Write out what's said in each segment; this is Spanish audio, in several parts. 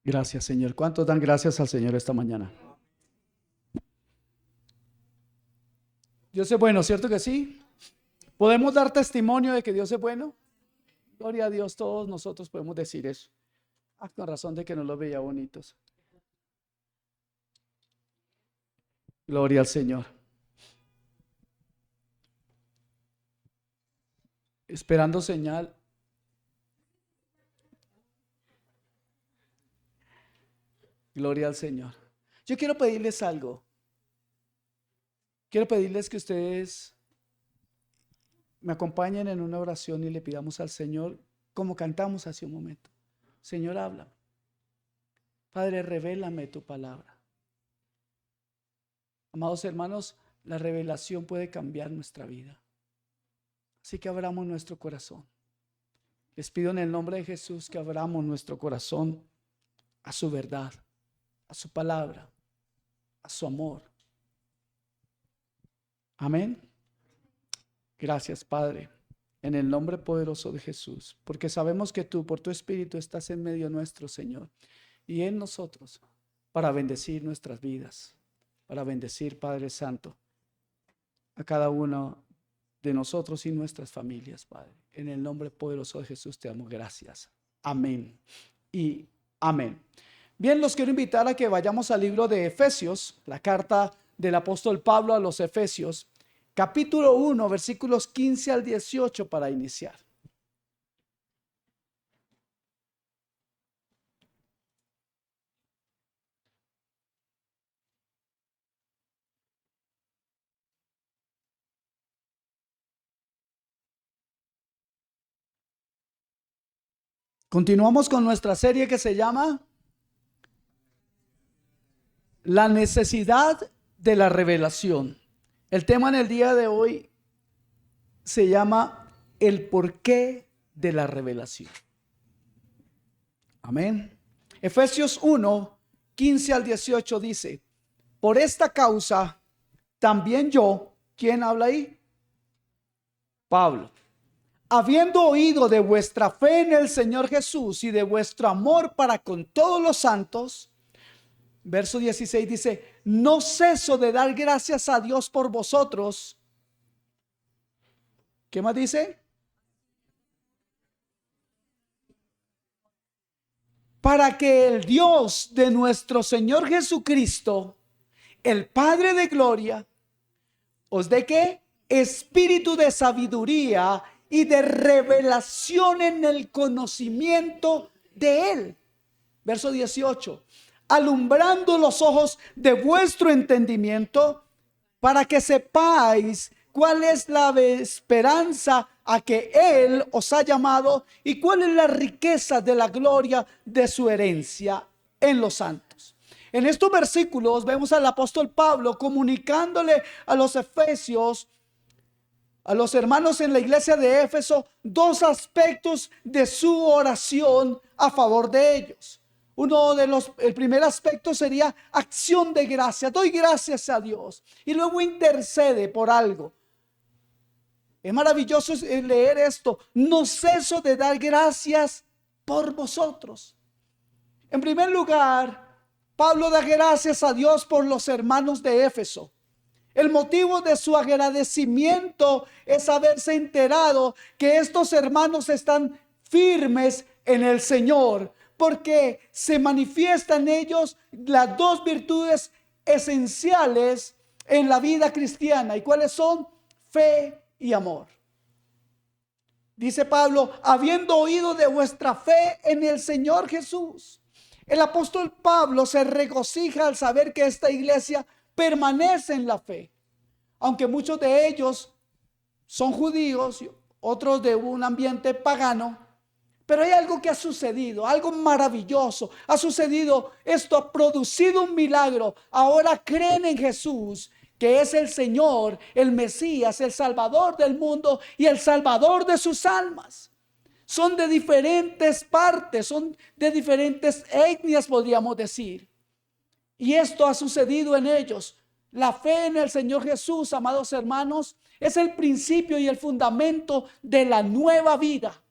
Gracias, Señor. ¿Cuántos dan gracias al Señor esta mañana? Dios es bueno, ¿cierto que sí? ¿Podemos dar testimonio de que Dios es bueno? Gloria a Dios, todos nosotros podemos decir eso. Con razón de que no los veía bonitos. Gloria al Señor. Esperando señal. Gloria al Señor. Yo quiero pedirles algo. Quiero pedirles que ustedes me acompañen en una oración y le pidamos al Señor, como cantamos hace un momento. Señor, habla. Padre, revélame tu palabra. Amados hermanos, la revelación puede cambiar nuestra vida. Así que abramos nuestro corazón. Les pido en el nombre de Jesús que abramos nuestro corazón a su verdad, a su palabra, a su amor. Amén. Gracias, Padre, en el nombre poderoso de Jesús, porque sabemos que tú, por tu Espíritu, estás en medio nuestro, Señor, y en nosotros, para bendecir nuestras vidas, para bendecir, Padre Santo, a cada uno de nosotros y nuestras familias, Padre. En el nombre poderoso de Jesús te damos gracias. Amén y amén. Bien, los quiero invitar a que vayamos al libro de Efesios, la carta del apóstol Pablo a los Efesios, capítulo 1, versículos 15 al 18 para iniciar. Continuamos con nuestra serie que se llama La necesidad de la revelación. El tema en el día de hoy se llama el porqué de la revelación. Amén. Efesios 1, 15 al 18 dice: por esta causa también yo, ¿quién habla ahí? Pablo. Habiendo oído de vuestra fe en el Señor Jesús y de vuestro amor para con todos los santos, verso 16 dice: no ceso de dar gracias a Dios por vosotros. ¿Qué más dice? Para que el Dios de nuestro Señor Jesucristo, el Padre de gloria, os dé ¿qué? Espíritu de sabiduría y de revelación en el conocimiento de Él. Verso 18. Alumbrando los ojos de vuestro entendimiento, para que sepáis cuál es la esperanza a que Él os ha llamado y cuál es la riqueza de la gloria de su herencia en los santos. En estos versículos vemos al apóstol Pablo comunicándole a los efesios, a los hermanos en la iglesia de Éfeso, dos aspectos de su oración a favor de ellos. El primer aspecto sería acción de gracia. Doy gracias a Dios y luego intercede por algo. Es maravilloso leer esto. No ceso de dar gracias por vosotros. En primer lugar, Pablo da gracias a Dios por los hermanos de Éfeso. El motivo de su agradecimiento es haberse enterado que estos hermanos están firmes en el Señor, porque se manifiestan en ellos las dos virtudes esenciales en la vida cristiana. ¿Y cuáles son? Fe y amor. Dice Pablo: habiendo oído de vuestra fe en el Señor Jesús. El apóstol Pablo se regocija al saber que esta iglesia permanece en la fe, aunque muchos de ellos son judíos, otros de un ambiente pagano. Pero hay algo que ha sucedido, algo maravilloso ha sucedido. Esto ha producido un milagro. Ahora creen en Jesús, que es el Señor, el Mesías, el Salvador del mundo y el Salvador de sus almas. Son de diferentes partes, son de diferentes etnias, podríamos decir. Y esto ha sucedido en ellos. La fe en el Señor Jesús, amados hermanos, es el principio y el fundamento de la nueva vida.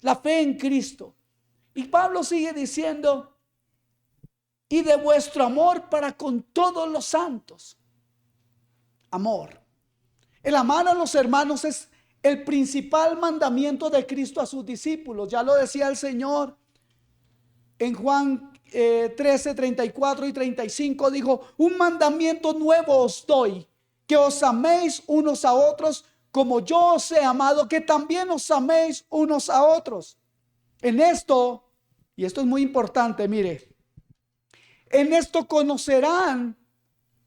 La fe en Cristo. Y Pablo sigue diciendo: y de vuestro amor para con todos los santos. Amor. El amar a los hermanos es el principal mandamiento de Cristo a sus discípulos. Ya lo decía el Señor en Juan 13, 34 y 35. Dijo: un mandamiento nuevo os doy, que os améis unos a otros como yo os he amado, que también os améis unos a otros. En esto, y esto es muy importante, mire, en esto conocerán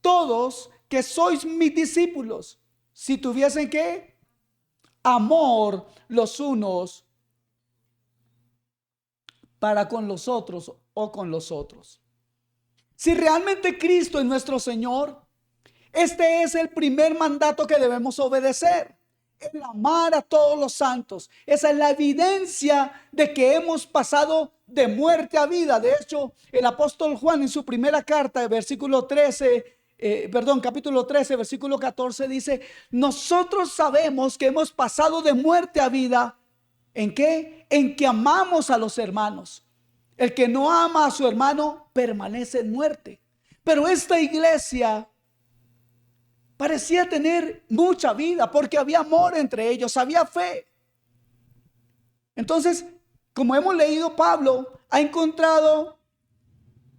todos que sois mis discípulos, si tuviesen ¿qué? Amor los unos para con los otros o con los otros. Si realmente Cristo es nuestro Señor, este es el primer mandato que debemos obedecer: el amar a todos los santos. Esa es la evidencia de que hemos pasado de muerte a vida. De hecho, el apóstol Juan en su primera carta, capítulo 13, versículo 14 dice: nosotros sabemos que hemos pasado de muerte a vida. ¿En qué? En que amamos a los hermanos. El que no ama a su hermano permanece en muerte. Pero esta iglesia parecía tener mucha vida porque había amor entre ellos, había fe. Entonces, como hemos leído, Pablo ha encontrado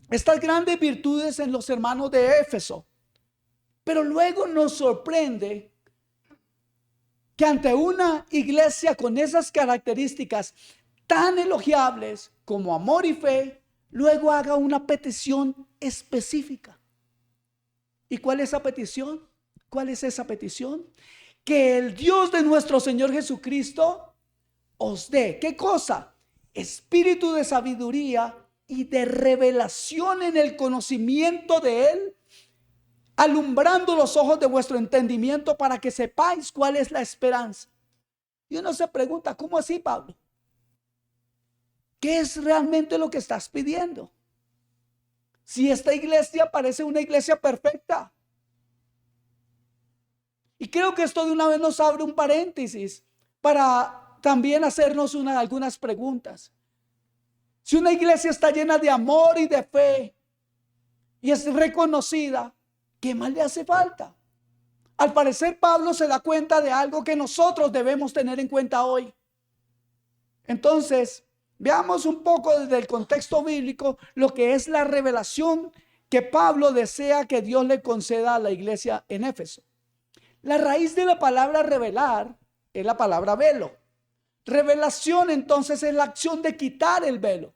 estas grandes virtudes en los hermanos de Éfeso. Pero luego nos sorprende que ante una iglesia con esas características tan elogiables como amor y fe, luego haga una petición específica. ¿Y cuál es esa petición? ¿Cuál es esa petición? Que el Dios de nuestro Señor Jesucristo os dé, ¿qué cosa? Espíritu de sabiduría y de revelación en el conocimiento de Él, alumbrando los ojos de vuestro entendimiento para que sepáis cuál es la esperanza. Y uno se pregunta: ¿cómo así, Pablo? ¿Qué es realmente lo que estás pidiendo? Si esta iglesia parece una iglesia perfecta. Y creo que esto de una vez nos abre un paréntesis para también hacernos algunas preguntas. Si una iglesia está llena de amor y de fe y es reconocida, ¿qué más le hace falta? Al parecer, Pablo se da cuenta de algo que nosotros debemos tener en cuenta hoy. Entonces, veamos un poco desde el contexto bíblico lo que es la revelación que Pablo desea que Dios le conceda a la iglesia en Éfeso. La raíz de la palabra revelar es la palabra velo. Revelación, entonces, es la acción de quitar el velo.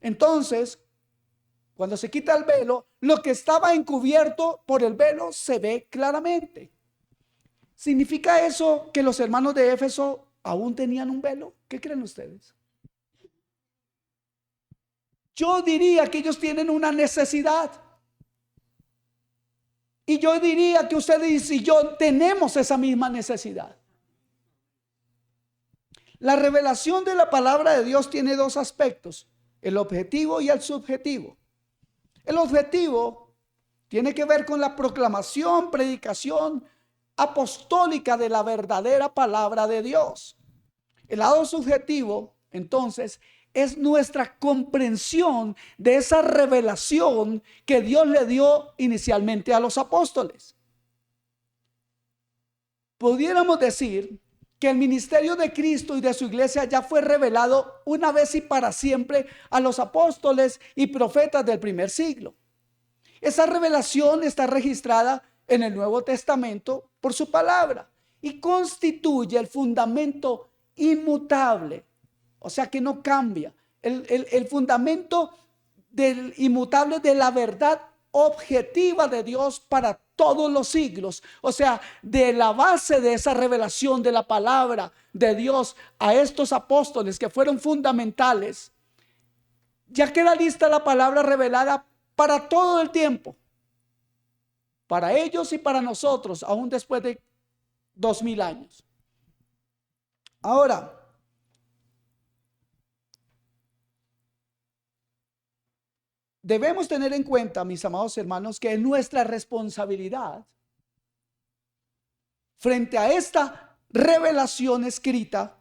Entonces, cuando se quita el velo, lo que estaba encubierto por el velo se ve claramente. ¿Significa eso que los hermanos de Éfeso aún tenían un velo? ¿Qué creen ustedes? Yo diría que ellos tienen una necesidad. Y yo diría que ustedes y yo tenemos esa misma necesidad. La revelación de la palabra de Dios tiene dos aspectos: el objetivo y el subjetivo. El objetivo tiene que ver con la proclamación, predicación apostólica de la verdadera palabra de Dios. El lado subjetivo, entonces, es nuestra comprensión de esa revelación que Dios le dio inicialmente a los apóstoles. Pudiéramos decir que el ministerio de Cristo y de su iglesia ya fue revelado una vez y para siempre a los apóstoles y profetas del primer siglo. Esa revelación está registrada en el Nuevo Testamento por su palabra y constituye el fundamento inmutable, o sea que no cambia, el fundamento del inmutable de la verdad objetiva de Dios para todos los siglos. O sea, de la base de esa revelación de la palabra de Dios a estos apóstoles que fueron fundamentales, ya queda lista la palabra revelada para todo el tiempo, para ellos y para nosotros, aún después de 2000 años. Ahora, debemos tener en cuenta, mis amados hermanos, que es nuestra responsabilidad frente a esta revelación escrita,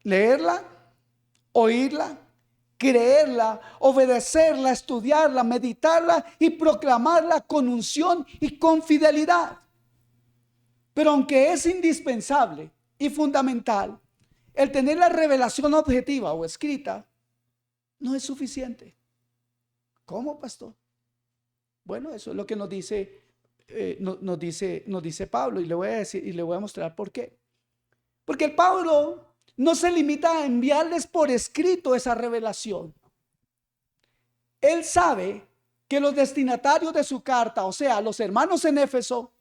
leerla, oírla creerla, obedecerla, estudiarla, meditarla y proclamarla con unción y con fidelidad. Pero aunque es indispensable y fundamental, el tener la revelación objetiva o escrita no es suficiente. ¿Cómo, pastor? Bueno, eso es lo que nos dice, nos dice Pablo, y le voy a decir y le voy a mostrar por qué. Porque el Pablo no se limita a enviarles por escrito esa revelación. Él sabe que los destinatarios de su carta, o sea, los hermanos en Éfeso,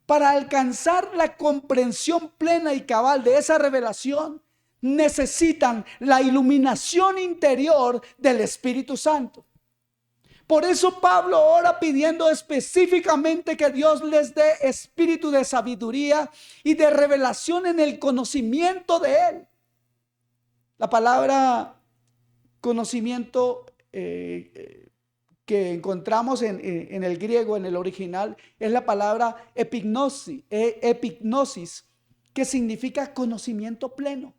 para alcanzar la comprensión plena y cabal de esa revelación, necesitan la iluminación interior del Espíritu Santo. Por eso Pablo ora pidiendo específicamente que Dios les dé espíritu de sabiduría y de revelación en el conocimiento de Él. La palabra conocimiento que encontramos en el griego, en el original, es la palabra epignosis, que significa conocimiento pleno.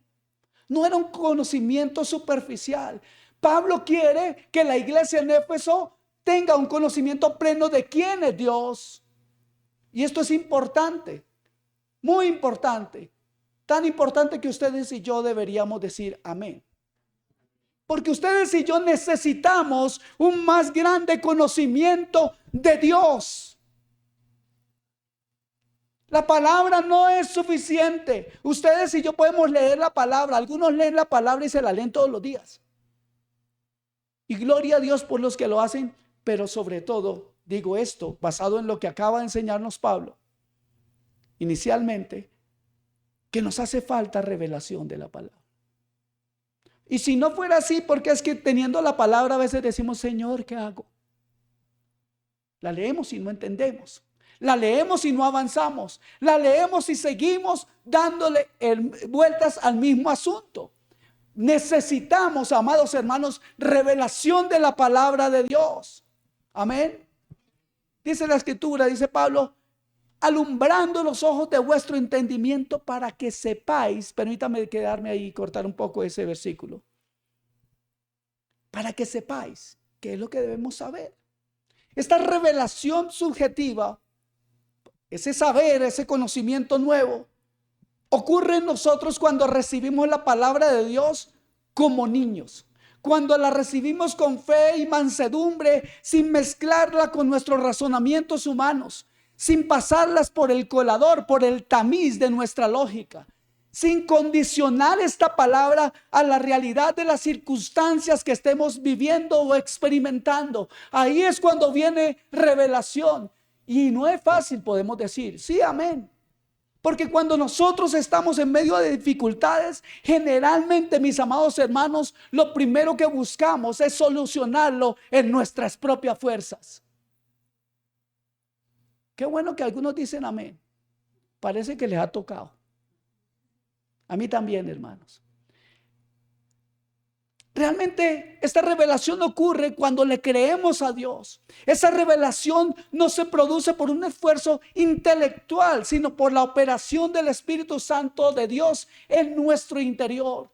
No era un conocimiento superficial. Pablo quiere que la iglesia en Éfeso tenga un conocimiento pleno de quién es Dios. Y esto es importante, muy importante. Tan importante que ustedes y yo deberíamos decir amén. Porque ustedes y yo necesitamos un más grande conocimiento de Dios. La palabra no es suficiente. Ustedes y yo podemos leer la palabra. Algunos leen la palabra y se la leen todos los días. Y gloria a Dios por los que lo hacen. Pero sobre todo, digo esto, basado en lo que acaba de enseñarnos Pablo, inicialmente, que nos hace falta revelación de la palabra. Y si no fuera así, porque es que teniendo la palabra a veces decimos, Señor, ¿qué hago? La leemos y no entendemos. La leemos y no avanzamos. La leemos y seguimos dándole vueltas al mismo asunto. Necesitamos, amados hermanos, revelación de la palabra de Dios. Amén. Dice la escritura, dice Pablo, alumbrando los ojos de vuestro entendimiento para que sepáis, permítame quedarme ahí y cortar un poco ese versículo, para que sepáis qué es lo que debemos saber. Esta revelación subjetiva, ese saber, ese conocimiento nuevo, ocurre en nosotros cuando recibimos la palabra de Dios como niños. Cuando la recibimos con fe y mansedumbre, sin mezclarla con nuestros razonamientos humanos, sin pasarlas por el colador, por el tamiz de nuestra lógica, sin condicionar esta palabra a la realidad de las circunstancias que estemos viviendo o experimentando. Ahí es cuando viene revelación. Y no es fácil, podemos decir, sí, amén. Porque cuando nosotros estamos en medio de dificultades, generalmente, mis amados hermanos, lo primero que buscamos es solucionarlo en nuestras propias fuerzas. Qué bueno que algunos dicen amén. Parece que les ha tocado. A mí también, hermanos. Realmente esta revelación ocurre cuando le creemos a Dios. Esa revelación no se produce por un esfuerzo intelectual, sino por la operación del Espíritu Santo de Dios en nuestro interior.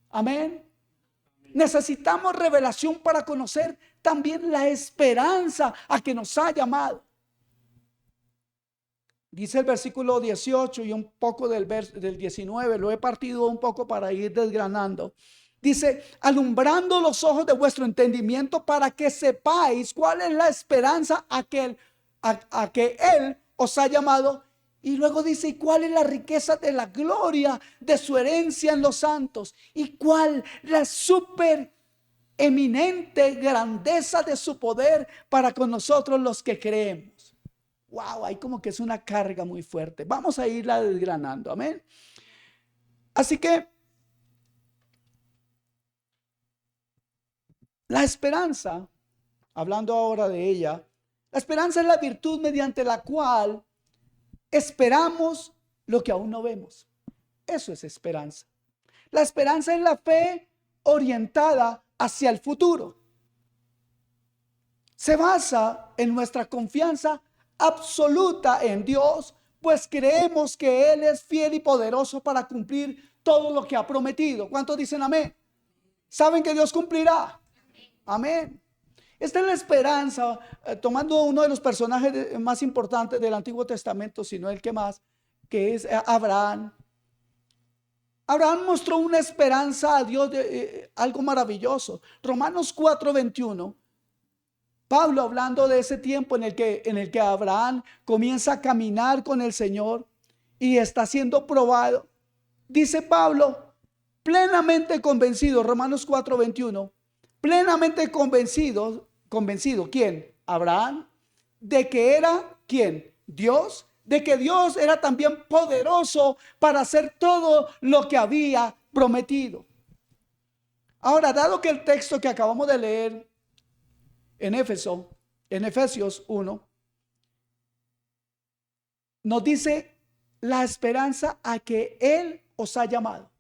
Amén. Necesitamos revelación para conocer también la esperanza a que nos ha llamado. Dice el versículo 18 y un poco del 19, lo he partido un poco para ir desgranando. Dice, alumbrando los ojos de vuestro entendimiento para que sepáis cuál es la esperanza a que Él os ha llamado. Y luego dice, ¿y cuál es la riqueza de la gloria de su herencia en los santos? ¿Y cuál la super eminente grandeza de su poder para con nosotros los que creemos? Wow, ahí como que es una carga muy fuerte. Vamos a irla desgranando, amén. Así que la esperanza, hablando ahora de ella, la esperanza es la virtud mediante la cual esperamos lo que aún no vemos. Eso es esperanza. La esperanza es la fe orientada hacia el futuro. Se basa en nuestra confianza absoluta en Dios, pues creemos que Él es fiel y poderoso para cumplir todo lo que ha prometido. ¿Cuántos dicen amén? ¿Saben que Dios cumplirá? Amén. Esta es la esperanza, tomando uno de los personajes más importantes del Antiguo Testamento, si no el que más, que es Abraham. Abraham mostró una esperanza a Dios de algo maravilloso. Romanos 4:21. Pablo, hablando de ese tiempo en el que Abraham comienza a caminar con el Señor y está siendo probado, dice Pablo, plenamente convencido, Romanos 4:21, plenamente convencido, ¿quién? Abraham, de que era, ¿quién? Dios, de que Dios era también poderoso para hacer todo lo que había prometido. Ahora, dado que el texto que acabamos de leer en Efesios 1, nos dice la esperanza a que Él os ha llamado.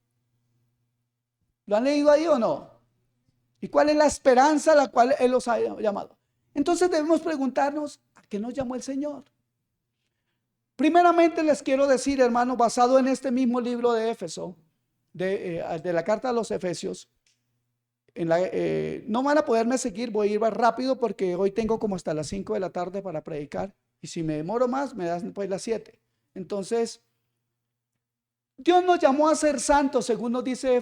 ¿Lo han leído ahí o no? ¿Y cuál es la esperanza a la cual Él os ha llamado? Entonces debemos preguntarnos, ¿a qué nos llamó el Señor? Primeramente les quiero decir, hermanos, basado en este mismo libro de Éfeso, de la carta a los Efesios, no van a poderme seguir, voy a ir más rápido porque hoy tengo como hasta las 5 de la tarde para predicar, y si me demoro más, me dan pues las 7. Entonces, Dios nos llamó a ser santos, según nos dice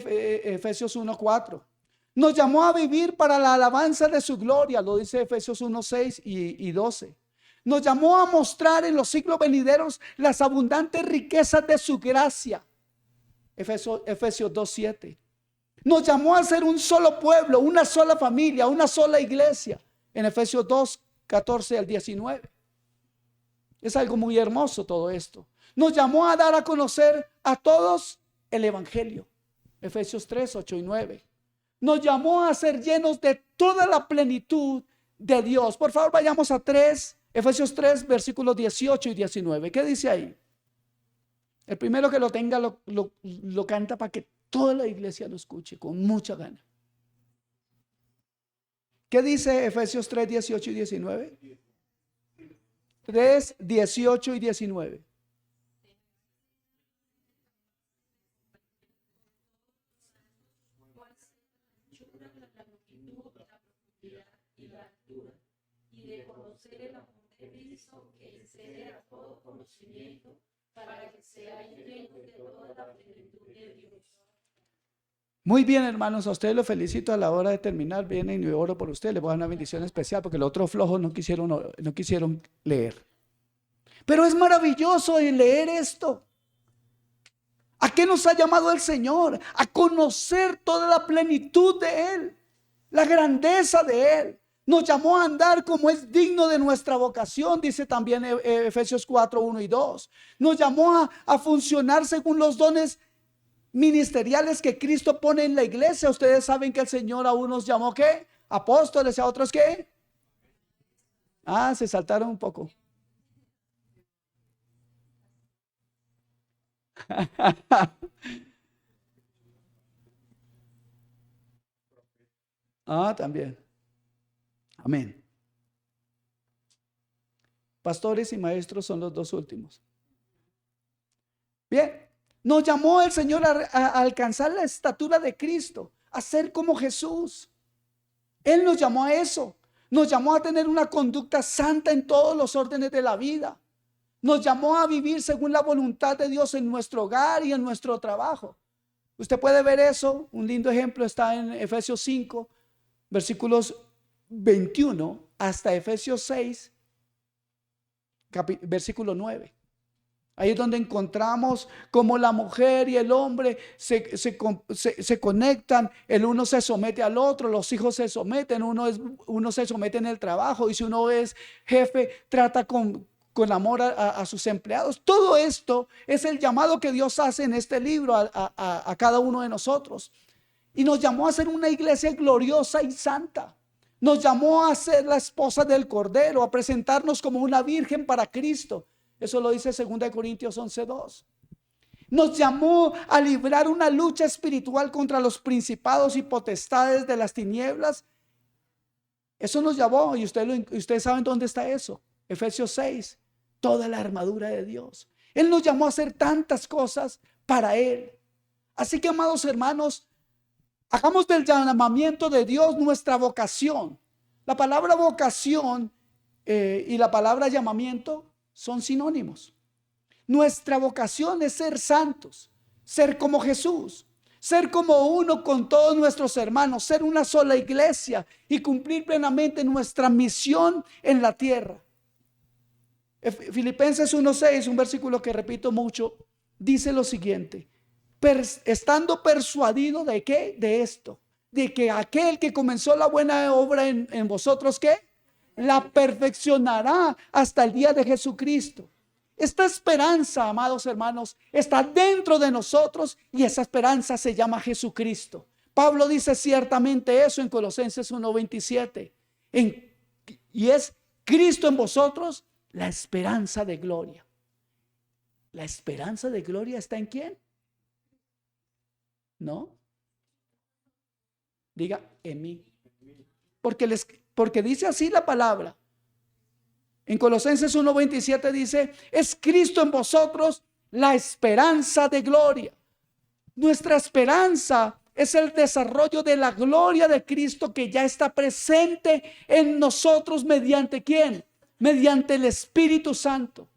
Efesios 1:4. Nos llamó a vivir para la alabanza de su gloria, lo dice Efesios 1:6 y 12. Nos llamó a mostrar en los siglos venideros las abundantes riquezas de su gracia, Efesios 2:7. Nos llamó a ser un solo pueblo, una sola familia, una sola iglesia, en Efesios 2:14 al 19. Es algo muy hermoso todo esto. Nos llamó a dar a conocer a todos el evangelio, Efesios 3:8 y 9. Nos llamó a ser llenos de toda la plenitud de Dios. Por favor, vayamos a Efesios 3, versículos 18 y 19. ¿Qué dice ahí? El primero que lo tenga lo canta para que toda la iglesia lo escuche con mucha gana. ¿Qué dice Efesios 3, 18 y 19? 3, 18 y 19. Muy bien, hermanos, a ustedes los felicito. A la hora de terminar vienen y oro por ustedes, les voy a dar una bendición especial porque los otros flojos no quisieron leer. Pero es maravilloso leer esto. ¿A qué nos ha llamado el Señor? A conocer toda la plenitud de Él, la grandeza de Él. Nos llamó a andar como es digno de nuestra vocación, dice también Efesios 4, 1 y 2. Nos llamó a funcionar según los dones ministeriales que Cristo pone en la iglesia. Ustedes saben que el Señor a unos llamó ¿qué? Apóstoles, a otros ¿qué? Se saltaron un poco. También. Amén. Pastores y maestros son los dos últimos. Bien, nos llamó el Señor a alcanzar la estatura de Cristo, a ser como Jesús. Él nos llamó a eso. Nos llamó a tener una conducta santa en todos los órdenes de la vida. Nos llamó a vivir según la voluntad de Dios en nuestro hogar y en nuestro trabajo. Usted puede ver eso. Un lindo ejemplo está en Efesios 5, versículos 21 hasta Efesios 6, versículo 9. Ahí es donde encontramos cómo la mujer y el hombre se conectan, el uno se somete al otro, los hijos se someten, uno se somete en el trabajo, y si uno es jefe, trata con amor a sus empleados. Todo esto es el llamado que Dios hace en este libro a cada uno de nosotros. Y nos llamó a ser una iglesia gloriosa y santa. Nos llamó a ser la esposa del Cordero, a presentarnos como una virgen para Cristo. Eso lo dice 2 Corintios 11:2. Nos llamó a librar una lucha espiritual contra los principados y potestades de las tinieblas. Eso nos llamó, y ustedes saben dónde está eso. Efesios 6, toda la armadura de Dios. Él nos llamó a hacer tantas cosas para Él. Así que, amados hermanos, Hagamos del llamamiento de Dios nuestra vocación. La palabra vocación y la palabra llamamiento son sinónimos. Nuestra vocación es ser santos, ser como Jesús, ser como uno con todos nuestros hermanos, ser una sola iglesia y cumplir plenamente nuestra misión en la tierra. Filipenses 1:6, un versículo que repito mucho, dice lo siguiente: estando persuadido de qué, de esto, de que aquel que comenzó la buena obra en vosotros, ¿qué? La perfeccionará hasta el día de Jesucristo. Esta esperanza, amados hermanos, está dentro de nosotros y esa esperanza se llama Jesucristo. Pablo dice ciertamente eso en Colosenses 1:27. Y es Cristo en vosotros, la esperanza de gloria. ¿La esperanza de gloria está en quién? ¿No? Diga, en mí. Porque dice así la palabra. En Colosenses 1:27 dice, es Cristo en vosotros la esperanza de gloria. Nuestra esperanza es el desarrollo de la gloria de Cristo que ya está presente en nosotros mediante ¿quién? Mediante el Espíritu Santo.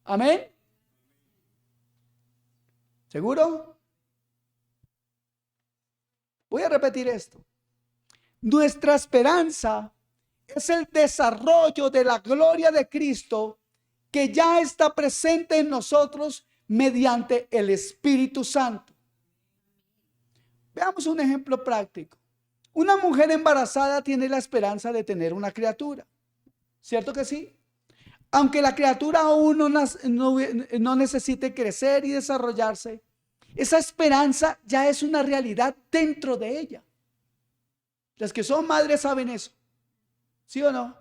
Amén. ¿Seguro? Voy a repetir esto. Nuestra esperanza es el desarrollo de la gloria de Cristo que ya está presente en nosotros mediante el Espíritu Santo. Veamos un ejemplo práctico. Una mujer embarazada tiene la esperanza de tener una criatura. ¿Cierto que sí? Aunque la criatura aún no necesite crecer y desarrollarse, esa esperanza ya es una realidad dentro de ella. Las que son madres saben eso. ¿Sí o no?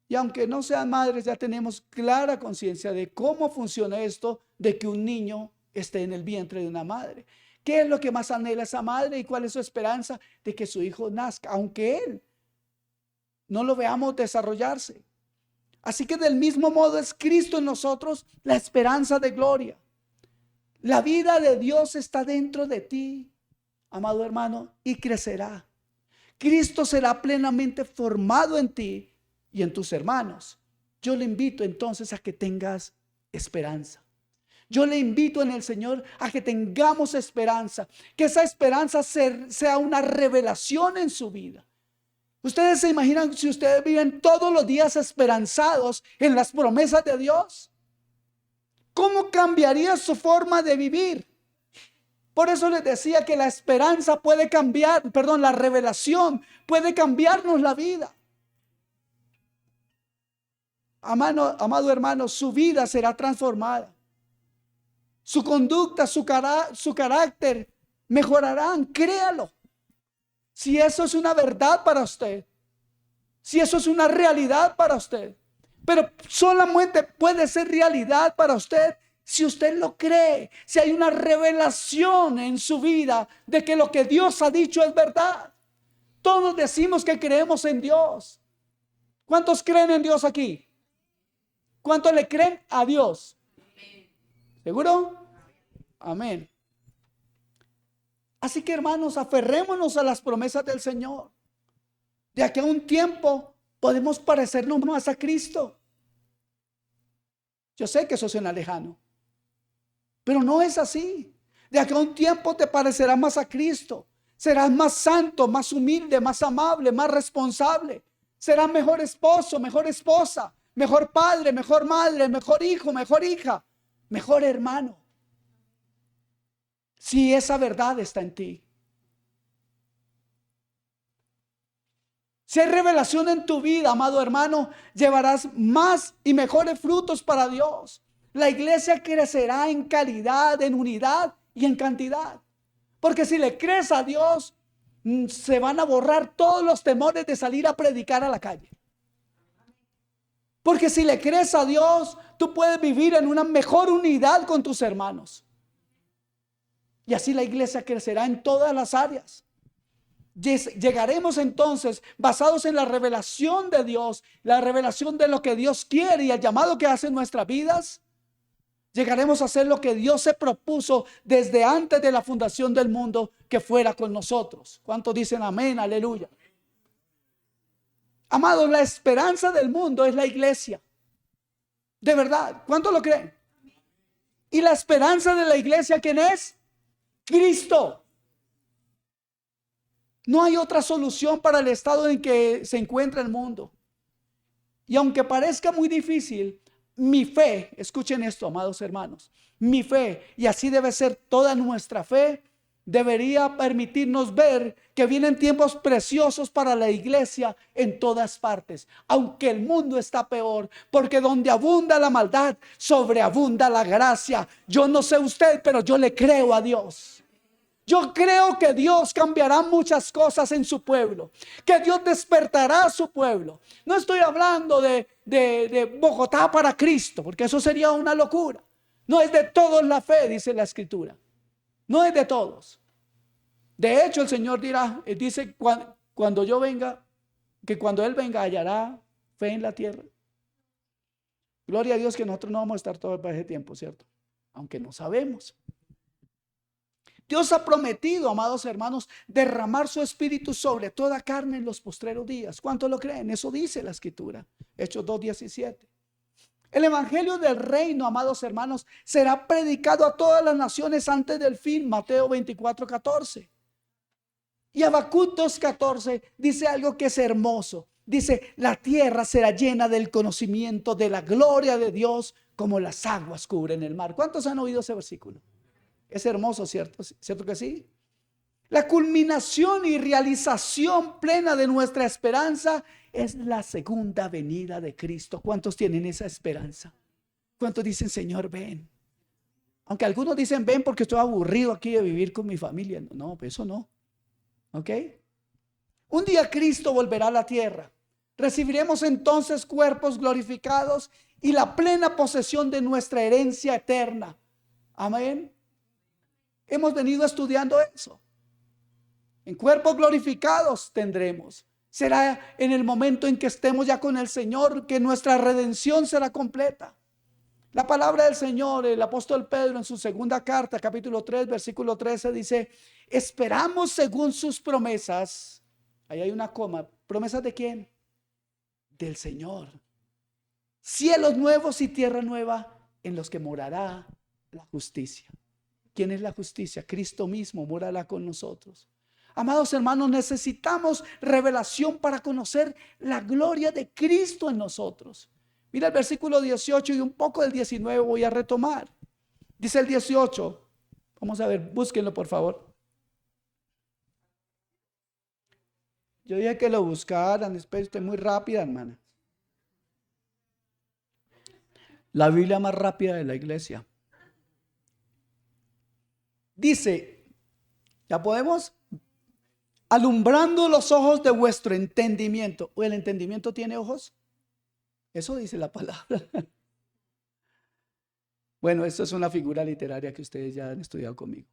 Y aunque no sean madres, ya tenemos clara conciencia de cómo funciona esto de que un niño esté en el vientre de una madre. ¿Qué es lo que más anhela esa madre y cuál es su esperanza? De que su hijo nazca, aunque él no lo veamos desarrollarse. Así que del mismo modo es Cristo en nosotros la esperanza de gloria. La vida de Dios está dentro de ti, amado hermano, y crecerá. Cristo será plenamente formado en ti y en tus hermanos. Yo le invito entonces a que tengas esperanza. Yo le invito en el Señor a que tengamos esperanza, que esa esperanza sea una revelación en su vida. Ustedes se imaginan si ustedes viven todos los días esperanzados en las promesas de Dios, ¿cómo cambiaría su forma de vivir? Por eso les decía que la esperanza puede cambiar, la revelación puede cambiarnos la vida. Amado hermano, su vida será transformada. Su conducta, su carácter mejorarán, créalo. Si eso es una verdad para usted, si eso es una realidad para usted, pero solamente puede ser realidad para usted si usted lo cree, si hay una revelación en su vida de que lo que Dios ha dicho es verdad. Todos decimos que creemos en Dios. ¿Cuántos creen en Dios aquí? ¿Cuántos le creen a Dios? ¿Seguro? Amén. Así que hermanos, aferrémonos a las promesas del Señor. De aquí a un tiempo podemos parecernos más a Cristo. Yo sé que eso suena lejano, pero no es así. De aquí a un tiempo te parecerás más a Cristo. Serás más santo, más humilde, más amable, más responsable. Serás mejor esposo, mejor esposa, mejor padre, mejor madre, mejor hijo, mejor hija, mejor hermano. Si esa verdad está en ti. Si hay revelación en tu vida, amado hermano, llevarás más y mejores frutos para Dios. La iglesia crecerá en calidad, en unidad y en cantidad. Porque si le crees a Dios, se van a borrar todos los temores de salir a predicar a la calle. Porque si le crees a Dios, tú puedes vivir en una mejor unidad con tus hermanos. Y así la iglesia crecerá en todas las áreas. Llegaremos entonces, basados en la revelación de Dios, la revelación de lo que Dios quiere y el llamado que hace en nuestras vidas, Llegaremos a hacer lo que Dios se propuso desde antes de la fundación del mundo, que fuera con nosotros. ¿Cuántos dicen amén? Aleluya. Amados, la esperanza del mundo es la iglesia. De verdad, ¿cuántos lo creen? Y la esperanza de la iglesia, ¿quién es? Cristo. No hay otra solución para el estado en que se encuentra el mundo. Y aunque parezca muy difícil, mi fe, escuchen esto, amados hermanos, mi fe, y así debe ser toda nuestra fe, debería permitirnos ver que vienen tiempos preciosos para la iglesia en todas partes, aunque el mundo está peor, porque donde abunda la maldad, sobreabunda la gracia. Yo no sé usted, pero yo le creo a Dios. Yo creo que Dios cambiará muchas cosas en su pueblo, que Dios despertará a su pueblo. No estoy hablando de Bogotá para Cristo, porque eso sería una locura. No es de todos la fe, dice la Escritura. No es de todos. De hecho, el Señor dice cuando yo venga, que cuando Él venga hallará fe en la tierra. Gloria a Dios que nosotros no vamos a estar todo ese tiempo, ¿cierto? Aunque no sabemos. Dios ha prometido, amados hermanos, derramar su espíritu sobre toda carne en los postreros días. ¿Cuántos lo creen? Eso dice la Escritura. Hechos 2:17. El evangelio del reino, amados hermanos, será predicado a todas las naciones antes del fin. Mateo 24:14. Y Habacuc 2:14 dice algo que es hermoso. Dice, la tierra será llena del conocimiento de la gloria de Dios, como las aguas cubren el mar. ¿Cuántos han oído ese versículo? Es hermoso, ¿cierto? ¿Cierto que sí? La culminación y realización plena de nuestra esperanza es la segunda venida de Cristo. ¿Cuántos tienen esa esperanza? ¿Cuántos dicen, Señor, ven? Aunque algunos dicen, ven porque estoy aburrido aquí de vivir con mi familia. No, pues eso no. ¿Ok? Un día Cristo volverá a la tierra. Recibiremos entonces cuerpos glorificados y la plena posesión de nuestra herencia eterna. Amén. Hemos venido estudiando eso. En cuerpos glorificados tendremos. Será en el momento en que estemos ya con el Señor que nuestra redención será completa. La palabra del Señor, el apóstol Pedro en su segunda carta, capítulo 3, versículo 13 dice, esperamos según sus promesas. Ahí hay una coma. ¿Promesas de quién? Del Señor. Cielos nuevos y tierra nueva en los que morará la justicia. ¿Quién es la justicia? Cristo mismo morará con nosotros. Amados hermanos, necesitamos revelación para conocer la gloria de Cristo en nosotros. Mira el versículo 18 y un poco del 19 voy a retomar. Dice el 18. Vamos a ver, búsquenlo por favor. Yo dije que lo buscaran, espero, estoy muy rápida, hermana. La Biblia más rápida de la iglesia. Dice, ¿ya podemos? Alumbrando los ojos de vuestro entendimiento. ¿O el entendimiento tiene ojos? Eso dice la palabra. Bueno, esto es una figura literaria que ustedes ya han estudiado conmigo.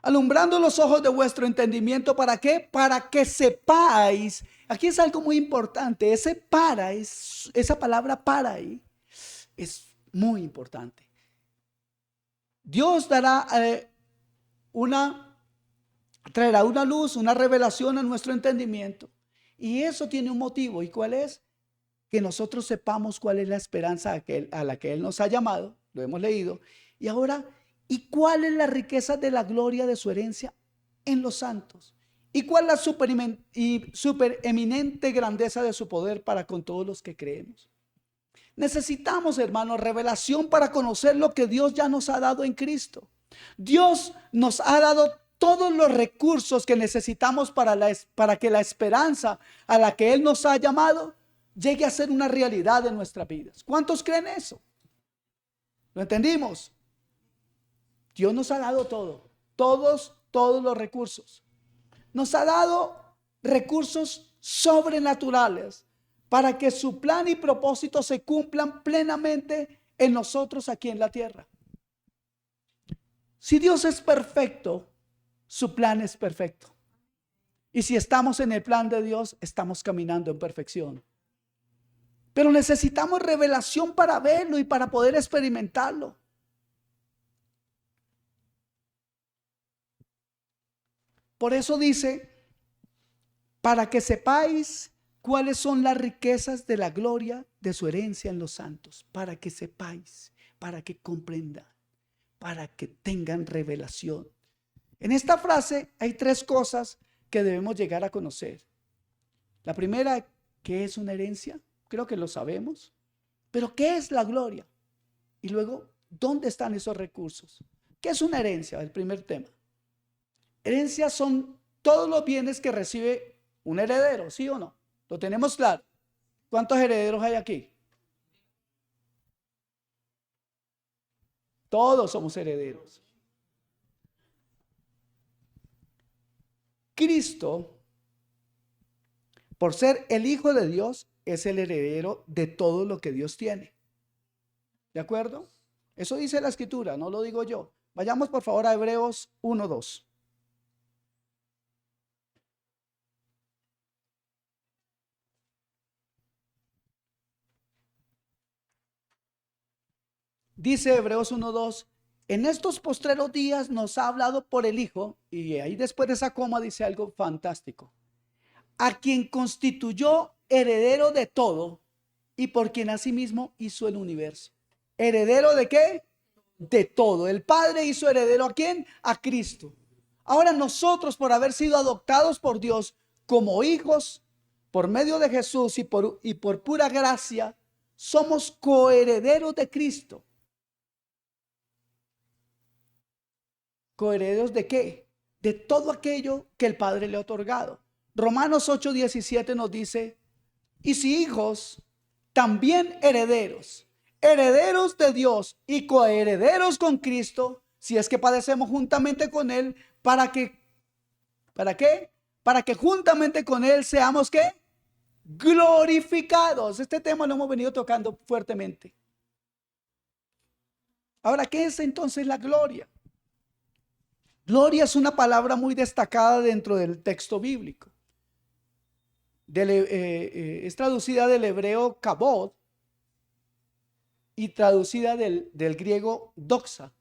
Alumbrando los ojos de vuestro entendimiento, ¿para qué? Para que sepáis. Aquí es algo muy importante. Esa palabra para ahí es muy importante. Dios dará traerá una luz, una revelación a nuestro entendimiento. Y eso tiene un motivo. ¿Y cuál es? Que nosotros sepamos cuál es la esperanza a la que Él nos ha llamado. Lo hemos leído. Y ahora, ¿y cuál es la riqueza de la gloria de su herencia en los santos? ¿Y cuál es la supereminente grandeza de su poder para con todos los que creemos? Necesitamos, hermanos, revelación para conocer lo que Dios ya nos ha dado en Cristo. Dios nos ha dado todos los recursos que necesitamos para que la esperanza a la que Él nos ha llamado llegue a ser una realidad en nuestras vidas. ¿Cuántos creen eso? ¿Lo entendimos? Dios nos ha dado todo, todos los recursos. Nos ha dado recursos sobrenaturales para que su plan y propósito se cumplan plenamente en nosotros aquí en la tierra. Si Dios es perfecto, su plan es perfecto. Y si estamos en el plan de Dios, estamos caminando en perfección. Pero necesitamos revelación para verlo y para poder experimentarlo. Por eso dice, para que sepáis cuáles son las riquezas de la gloria de su herencia en los santos. Para que sepáis, para que comprendan, para que tengan revelación. En esta frase hay tres cosas que debemos llegar a conocer. La primera, ¿qué es una herencia? Creo que lo sabemos. Pero ¿qué es la gloria? Y luego, ¿dónde están esos recursos? ¿Qué es una herencia? El primer tema. Herencias son todos los bienes que recibe un heredero, ¿sí o no? Lo tenemos claro. ¿Cuántos herederos hay aquí? Todos somos herederos. Cristo, por ser el Hijo de Dios, es el heredero de todo lo que Dios tiene. ¿De acuerdo? Eso dice la Escritura, no lo digo yo. Vayamos por favor a Hebreos 1:2. Dice Hebreos 1:2, en estos postreros días nos ha hablado por el Hijo, y ahí después de esa coma dice algo fantástico, a quien constituyó heredero de todo y por quien asimismo hizo el universo. ¿Heredero de qué? De todo. El Padre hizo heredero ¿a quién? A Cristo. Ahora nosotros, por haber sido adoptados por Dios como hijos, por medio de Jesús y por pura gracia, somos coherederos de Cristo. ¿Coherederos de qué? De todo aquello que el Padre le ha otorgado. Romanos 8:17 nos dice, y si hijos, también herederos, herederos de Dios y coherederos con Cristo, si es que padecemos juntamente con Él, ¿para qué? Para que juntamente con Él seamos ¿qué? Glorificados. Este tema lo hemos venido tocando fuertemente. Ahora, ¿qué es entonces la gloria? Gloria es una palabra muy destacada dentro del texto bíblico. Es traducida del hebreo kabod y traducida del griego doxa.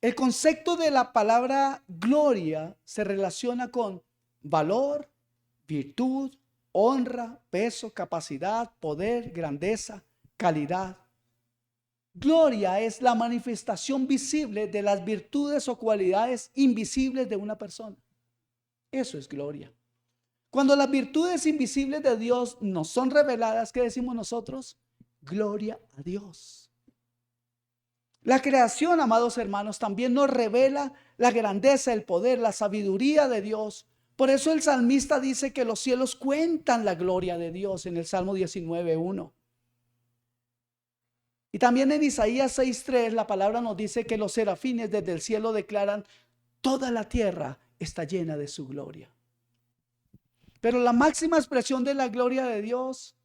El concepto de la palabra gloria se relaciona con valor, virtud, honra, peso, capacidad, poder, grandeza, calidad. Gloria es la manifestación visible de las virtudes o cualidades invisibles de una persona. Eso es gloria. Cuando las virtudes invisibles de Dios nos son reveladas, ¿qué decimos nosotros? Gloria a Dios. La creación, amados hermanos, también nos revela la grandeza, el poder, la sabiduría de Dios. Por eso el salmista dice que los cielos cuentan la gloria de Dios en el Salmo 19:1. Y también en Isaías 6:3 la palabra nos dice que los serafines desde el cielo declaran, toda la tierra está llena de su gloria. Pero la máxima expresión de la gloria de Dios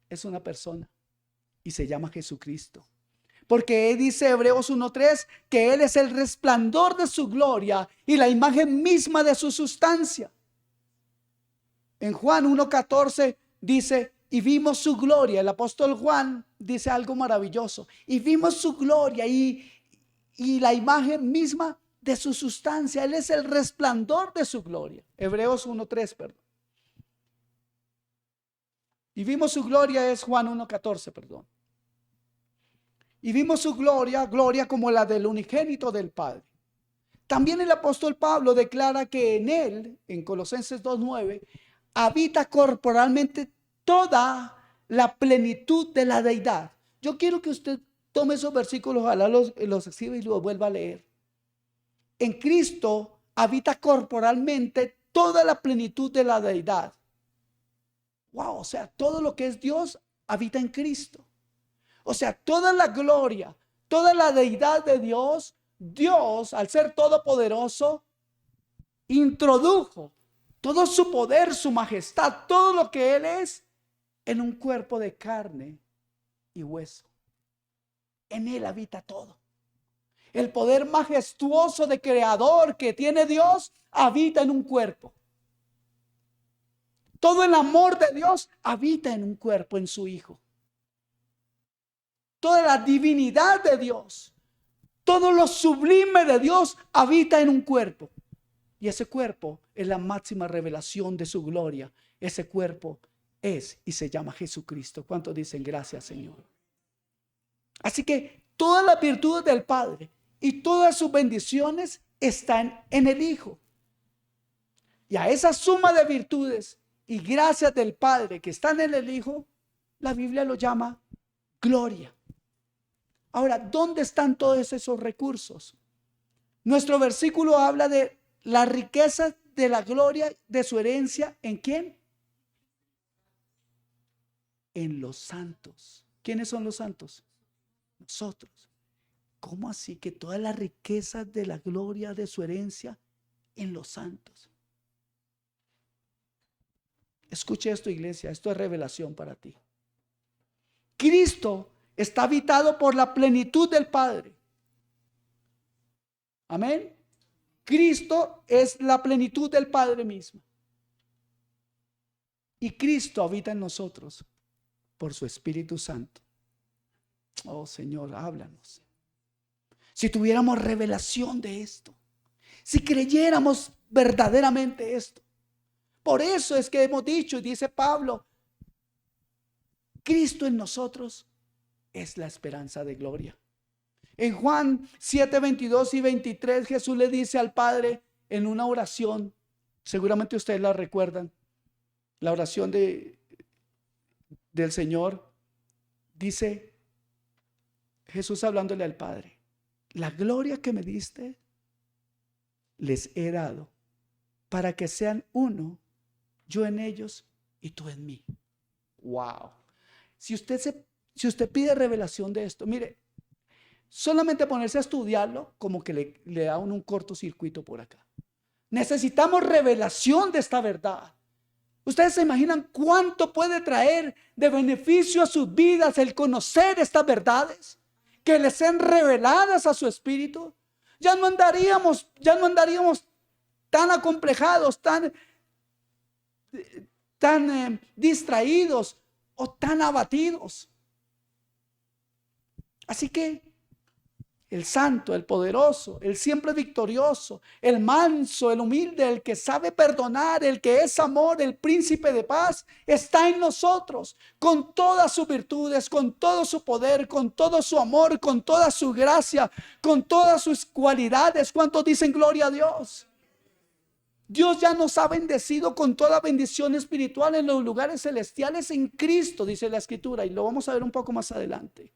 es una persona y se llama Jesucristo. Porque dice Hebreos 1:3 que Él es el resplandor de su gloria y la imagen misma de su sustancia. En Juan 1:14 dice, y vimos su gloria. El apóstol Juan dice algo maravilloso. Y vimos su gloria y la imagen misma de su sustancia. Él es el resplandor de su gloria. Hebreos 1:3, perdón. Y vimos su gloria es Juan 1:14, perdón. Y vimos su gloria como la del unigénito del Padre. También el apóstol Pablo declara que en él, en Colosenses 2:9, habita corporalmente toda la plenitud de la deidad. Yo quiero que usted tome esos versículos, ojalá los escriba y los vuelva a leer. En Cristo habita corporalmente toda la plenitud de la deidad. Wow, o sea, todo lo que es Dios habita en Cristo. O sea, toda la gloria, toda la deidad de Dios, Dios, al ser todopoderoso, introdujo todo su poder, su majestad, todo lo que Él es, en un cuerpo de carne y hueso. En Él habita todo. El poder majestuoso de creador que tiene Dios habita en un cuerpo. Todo el amor de Dios habita en un cuerpo, en su Hijo. Toda la divinidad de Dios, todo lo sublime de Dios habita en un cuerpo. Y ese cuerpo es la máxima revelación de su gloria. Ese cuerpo es y se llama Jesucristo. ¿Cuántos dicen gracias, Señor? Así que todas las virtudes del Padre y todas sus bendiciones están en el Hijo. Y a esa suma de virtudes y gracias del Padre que están en el Hijo, la Biblia lo llama gloria. Ahora, ¿dónde están todos esos recursos? Nuestro versículo habla de la riqueza de la gloria de su herencia. ¿En quién? En los santos. ¿Quiénes son los santos? Nosotros. ¿Cómo así que toda la riqueza de la gloria de su herencia en los santos? Escuche esto, iglesia, esto es revelación para ti. Cristo está habitado por la plenitud del Padre. Amén. Cristo es la plenitud del Padre mismo. Y Cristo habita en nosotros por su Espíritu Santo. Oh Señor, háblanos. Si tuviéramos revelación de esto, si creyéramos verdaderamente esto. Por eso es que hemos dicho, y dice Pablo, Cristo en nosotros es la esperanza de gloria. En Juan 7, 22 y 23, Jesús le dice al Padre en una oración, seguramente ustedes la recuerdan, la oración del Señor, dice Jesús hablándole al Padre, la gloria que me diste, les he dado, para que sean uno, yo en ellos y tú en mí. Wow. Si usted pide revelación de esto, mire, solamente ponerse a estudiarlo como que le da un cortocircuito por acá. Necesitamos revelación de esta verdad. ¿Ustedes se imaginan cuánto puede traer de beneficio a sus vidas el conocer estas verdades? Que les sean reveladas a su espíritu. Ya no andaríamos tan acomplejados, tan distraídos o tan abatidos. Así que el santo, el poderoso, el siempre victorioso, el manso, el humilde, el que sabe perdonar, el que es amor, el príncipe de paz, está en nosotros con todas sus virtudes, con todo su poder, con todo su amor, con toda su gracia, con todas sus cualidades. ¿Cuántos dicen gloria a Dios? Dios ya nos ha bendecido con toda bendición espiritual en los lugares celestiales en Cristo, dice la Escritura, y lo vamos a ver un poco más adelante.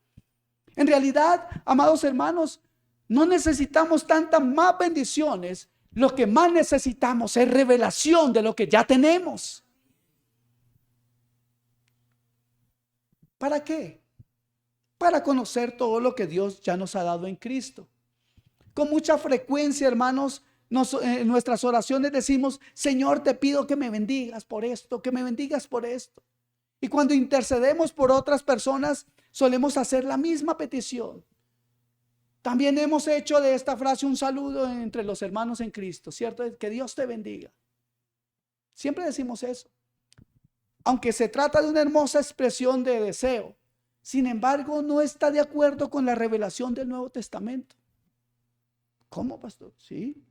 En realidad, amados hermanos, no necesitamos tantas más bendiciones. Lo que más necesitamos es revelación de lo que ya tenemos. ¿Para qué? Para conocer todo lo que Dios ya nos ha dado en Cristo. Con mucha frecuencia, hermanos, en nuestras oraciones decimos, Señor, te pido que me bendigas por esto, que me bendigas por esto. Y cuando intercedemos por otras personas, solemos hacer la misma petición. También hemos hecho de esta frase un saludo entre los hermanos en Cristo, ¿cierto? Que Dios te bendiga. Siempre decimos eso. Aunque se trata de una hermosa expresión de deseo, sin embargo, no está de acuerdo con la revelación del Nuevo Testamento. ¿Cómo, pastor? Sí.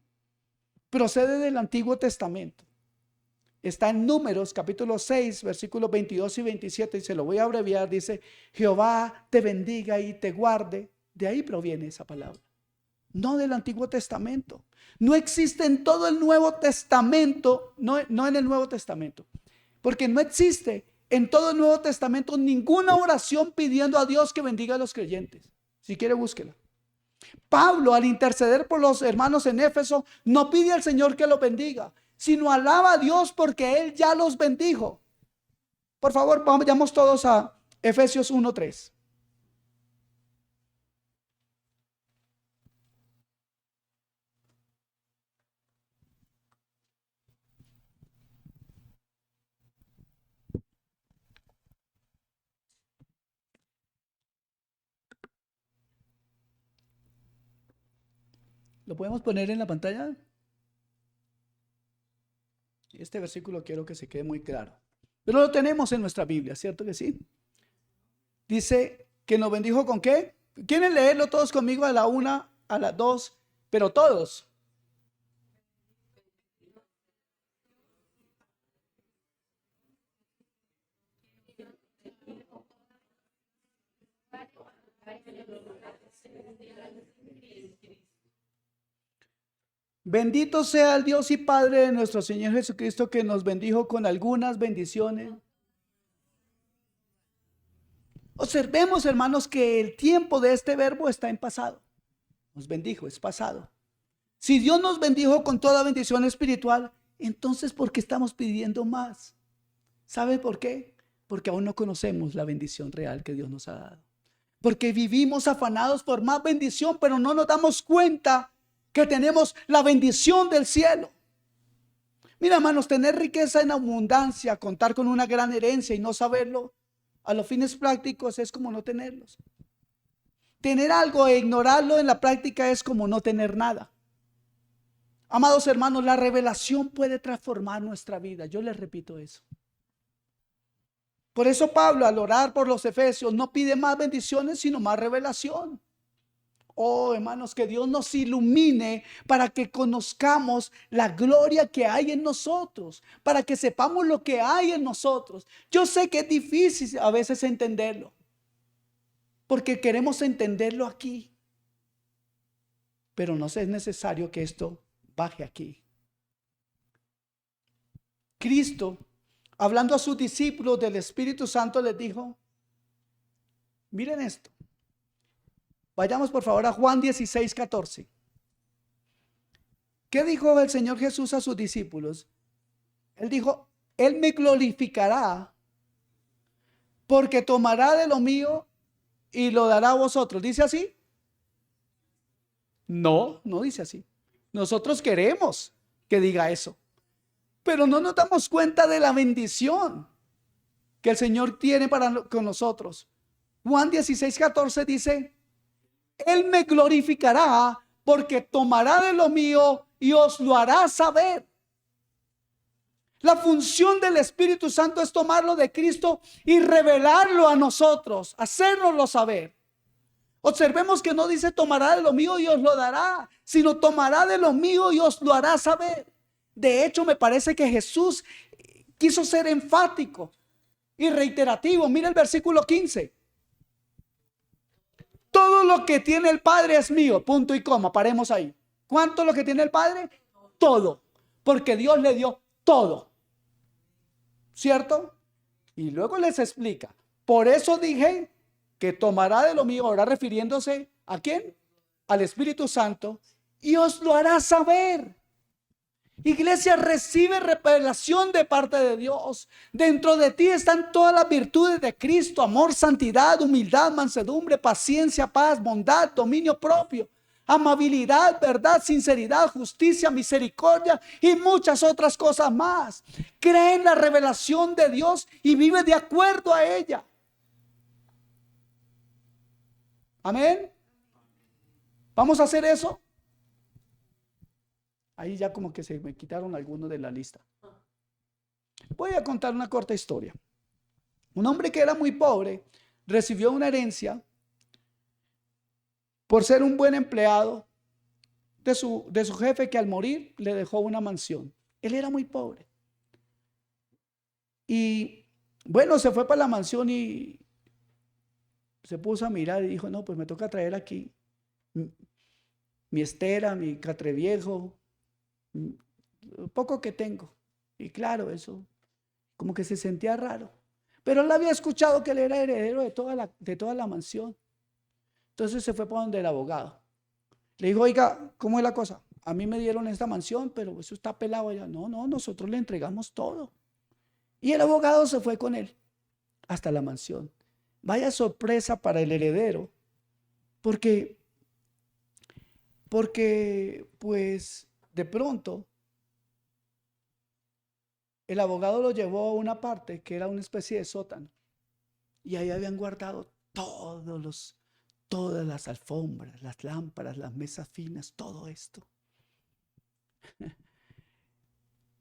Procede del Antiguo Testamento. Está en Números capítulo 6, versículos 22 y 27, y se lo voy a abreviar. Dice, Jehová te bendiga y te guarde. De ahí proviene esa palabra. No del Antiguo Testamento. No existe en todo el Nuevo Testamento, no en el Nuevo Testamento. Porque no existe en todo el Nuevo Testamento ninguna oración pidiendo a Dios que bendiga a los creyentes. Si quiere, búsquela. Pablo, al interceder por los hermanos en Éfeso, no pide al Señor que los bendiga, sino alaba a Dios porque Él ya los bendijo. Por favor, vayamos todos a Efesios 1:3. ¿Lo podemos poner en la pantalla? Este versículo quiero que se quede muy claro. Pero lo tenemos en nuestra Biblia, ¿cierto que sí? Dice que nos bendijo ¿con qué? ¿Quieren leerlo todos conmigo a la 1, a la 2? Pero todos. Bendito sea el Dios y Padre de nuestro Señor Jesucristo, que nos bendijo con algunas bendiciones. Observemos, hermanos, que el tiempo de este verbo está en pasado. Nos bendijo, es pasado. Si Dios nos bendijo con toda bendición espiritual, entonces ¿por qué estamos pidiendo más? ¿Sabe por qué? Porque aún no conocemos la bendición real que Dios nos ha dado. Porque vivimos afanados por más bendición, pero no nos damos cuenta que tenemos la bendición del cielo. Mira, hermanos, tener riqueza en abundancia, contar con una gran herencia y no saberlo, a los fines prácticos es como no tenerlos. Tener algo e ignorarlo en la práctica es como no tener nada. Amados hermanos, la revelación puede transformar nuestra vida. Yo les repito eso. Por eso Pablo, al orar por los efesios, no pide más bendiciones, sino más revelación. Oh, hermanos, que Dios nos ilumine para que conozcamos la gloria que hay en nosotros, para que sepamos lo que hay en nosotros. Yo sé que es difícil a veces entenderlo, porque queremos entenderlo aquí, pero no es necesario que esto baje aquí. Cristo, hablando a sus discípulos del Espíritu Santo, les dijo, miren esto. Vayamos por favor a Juan 16:14. ¿Qué dijo el Señor Jesús a sus discípulos? Él dijo, Él me glorificará porque tomará de lo mío y lo dará a vosotros. ¿Dice así? No, no dice así. Nosotros queremos que diga eso, pero no nos damos cuenta de la bendición que el Señor tiene con nosotros. Juan 16:14 dice, Él me glorificará porque tomará de lo mío y os lo hará saber. La función del Espíritu Santo es tomarlo de Cristo y revelarlo a nosotros, hacérnoslo saber. Observemos que no dice tomará de lo mío y os lo dará, sino tomará de lo mío y os lo hará saber. De hecho, me parece que Jesús quiso ser enfático y reiterativo. Mira el versículo 15. Todo lo que tiene el Padre es mío, punto y coma, paremos ahí. ¿Cuánto lo que tiene el Padre? Todo, porque Dios le dio todo, ¿cierto? Y luego les explica, por eso dije que tomará de lo mío, ahora refiriéndose ¿a quién? Al Espíritu Santo, y os lo hará saber. Iglesia, recibe revelación de parte de Dios. Dentro de ti están todas las virtudes de Cristo: amor, santidad, humildad, mansedumbre, paciencia, paz, bondad, dominio propio, amabilidad, verdad, sinceridad, justicia, misericordia y muchas otras cosas más. Cree en la revelación de Dios y vive de acuerdo a ella. Amén. ¿Vamos a hacer eso? Ahí ya como que se me quitaron algunos de la lista. Voy a contar una corta historia. Un hombre que era muy pobre recibió una herencia por ser un buen empleado de su jefe, que al morir le dejó una mansión. Él era muy pobre. Y bueno, se fue para la mansión y se puso a mirar y dijo, no, pues me toca traer aquí mi estera, mi catreviejo, poco que tengo. Y claro, eso como que se sentía raro, pero él había escuchado que él era heredero de toda la mansión. Entonces se fue para donde el abogado. Le dijo, oiga, ¿cómo es la cosa? A mí me dieron esta mansión, pero eso está pelado allá. No, nosotros le entregamos todo. Y el abogado se fue con él hasta la mansión. Vaya sorpresa para el heredero, porque pues de pronto el abogado lo llevó a una parte que era una especie de sótano, y ahí habían guardado todas las alfombras, las lámparas, las mesas finas, todo esto.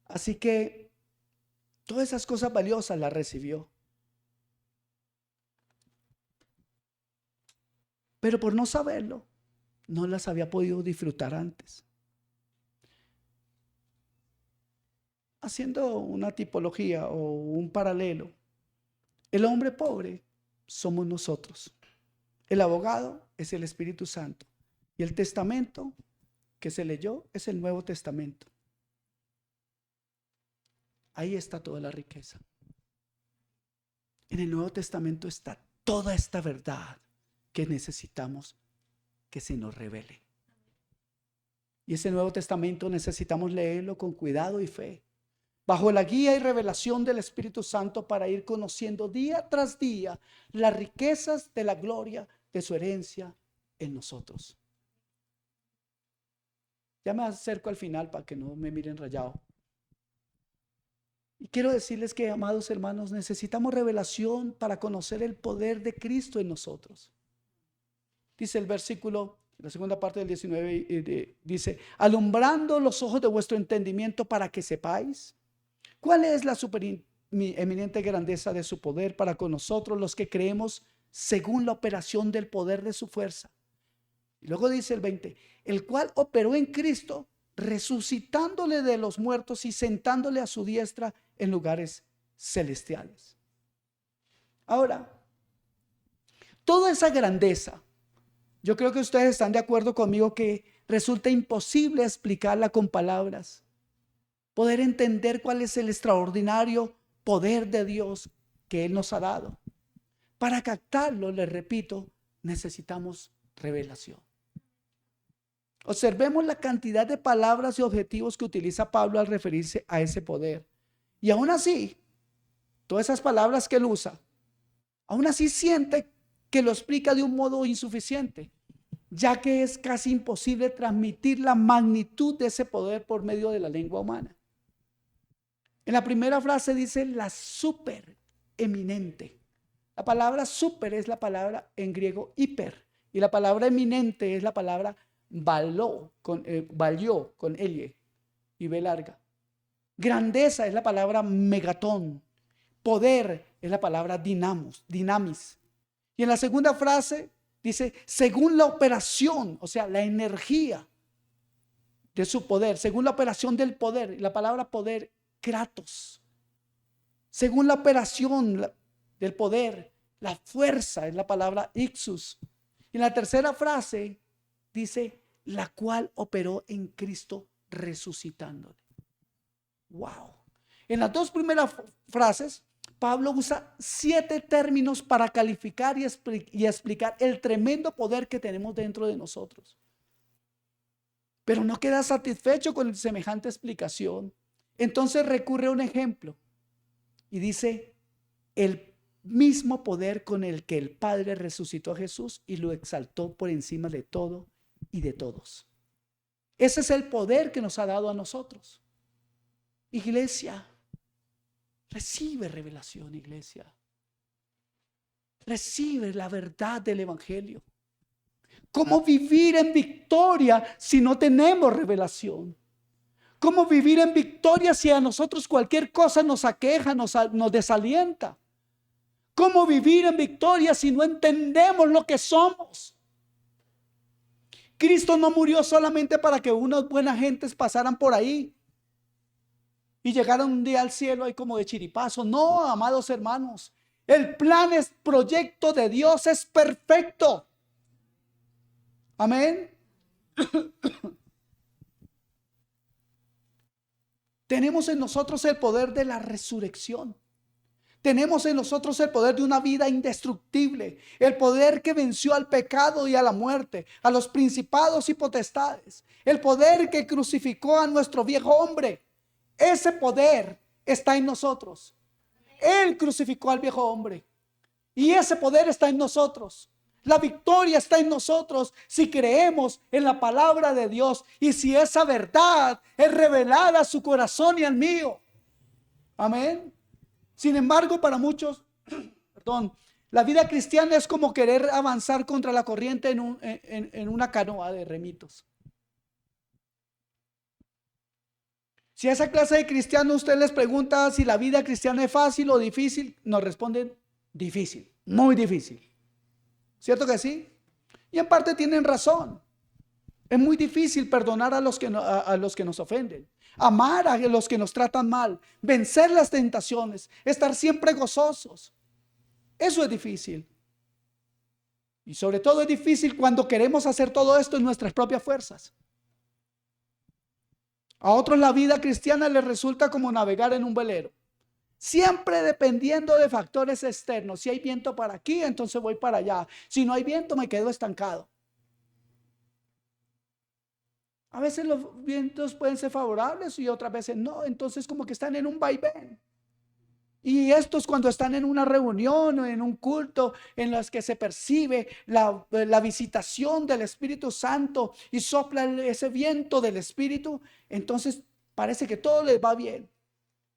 Así que todas esas cosas valiosas las recibió. Pero por no saberlo, no las había podido disfrutar antes. Haciendo una tipología o un paralelo, el hombre pobre somos nosotros. El abogado es el Espíritu Santo. Y el testamento que se leyó es el Nuevo Testamento. Ahí está toda la riqueza. En el Nuevo Testamento está toda esta verdad que necesitamos que se nos revele. Y ese Nuevo Testamento necesitamos leerlo con cuidado y fe, bajo la guía y revelación del Espíritu Santo, para ir conociendo día tras día las riquezas de la gloria de su herencia en nosotros. Ya me acerco al final para que no me miren rayado. Y quiero decirles que, amados hermanos, necesitamos revelación para conocer el poder de Cristo en nosotros. Dice el versículo, la segunda parte del 19, dice: alumbrando los ojos de vuestro entendimiento, para que sepáis cuál es la eminente grandeza de su poder para con nosotros los que creemos, según la operación del poder de su fuerza. Y luego dice el 20: el cual operó en Cristo, resucitándole de los muertos y sentándole a su diestra en lugares celestiales. Ahora, toda esa grandeza, yo creo que ustedes están de acuerdo conmigo que resulta imposible explicarla con palabras. Poder entender cuál es el extraordinario poder de Dios que Él nos ha dado. Para captarlo, les repito, necesitamos revelación. Observemos la cantidad de palabras y objetivos que utiliza Pablo al referirse a ese poder. Y aún así, todas esas palabras que él usa, aún así siente que lo explica de un modo insuficiente, ya que es casi imposible transmitir la magnitud de ese poder por medio de la lengua humana. En la primera frase dice la super eminente. La palabra super es la palabra en griego hiper, y la palabra eminente es la palabra valió con L y B larga. Grandeza es la palabra megatón. Poder es la palabra dinamis. Y en la segunda frase dice, según la operación, o sea, la energía de su poder, según la operación del poder. Y la palabra poder, kratos. Según la operación del poder, la fuerza es la palabra ixus. Y en la tercera frase dice, la cual operó en Cristo resucitándole. Wow. En las dos primeras frases, Pablo usa 7 términos para calificar y explicar el tremendo poder que tenemos dentro de nosotros. Pero no queda satisfecho con semejante explicación. Entonces recurre a un ejemplo y dice, el mismo poder con el que el Padre resucitó a Jesús y lo exaltó por encima de todo y de todos. Ese es el poder que nos ha dado a nosotros. Iglesia, recibe revelación, iglesia. Recibe la verdad del Evangelio. ¿Cómo vivir en victoria si no tenemos revelación? ¿Cómo vivir en victoria si a nosotros cualquier cosa nos aqueja, nos desalienta? ¿Cómo vivir en victoria si no entendemos lo que somos? Cristo no murió solamente para que unas buenas gentes pasaran por ahí y llegaran un día al cielo ahí como de chiripazo. No, amados hermanos, el plan, es proyecto de Dios es perfecto. Amén. Tenemos en nosotros el poder de la resurrección. Tenemos en nosotros el poder de una vida indestructible, el poder que venció al pecado y a la muerte, a los principados y potestades, el poder que crucificó a nuestro viejo hombre. Ese poder está en nosotros. Él crucificó al viejo hombre y ese poder está en nosotros. La victoria está en nosotros si creemos en la palabra de Dios y si esa verdad es revelada a su corazón y al mío. Amén. Sin embargo, para muchos, la vida cristiana es como querer avanzar contra la corriente en una canoa de remitos. Si a esa clase de cristianos usted les pregunta si la vida cristiana es fácil o difícil, nos responden difícil, muy difícil. ¿Cierto que sí? Y en parte tienen razón. Es muy difícil perdonar a los que nos ofenden, amar a los que nos tratan mal, vencer las tentaciones, estar siempre gozosos. Eso es difícil. Y sobre todo es difícil cuando queremos hacer todo esto en nuestras propias fuerzas. A otros la vida cristiana les resulta como navegar en un velero, siempre dependiendo de factores externos. Si hay viento para aquí, entonces voy para allá. Si no hay viento, me quedo estancado. A veces los vientos pueden ser favorables y otras veces no. Entonces como que están en un vaivén. Y estos cuando están en una reunión o en un culto en los que se percibe la visitación del Espíritu Santo y sopla ese viento del Espíritu, entonces parece que todo les va bien.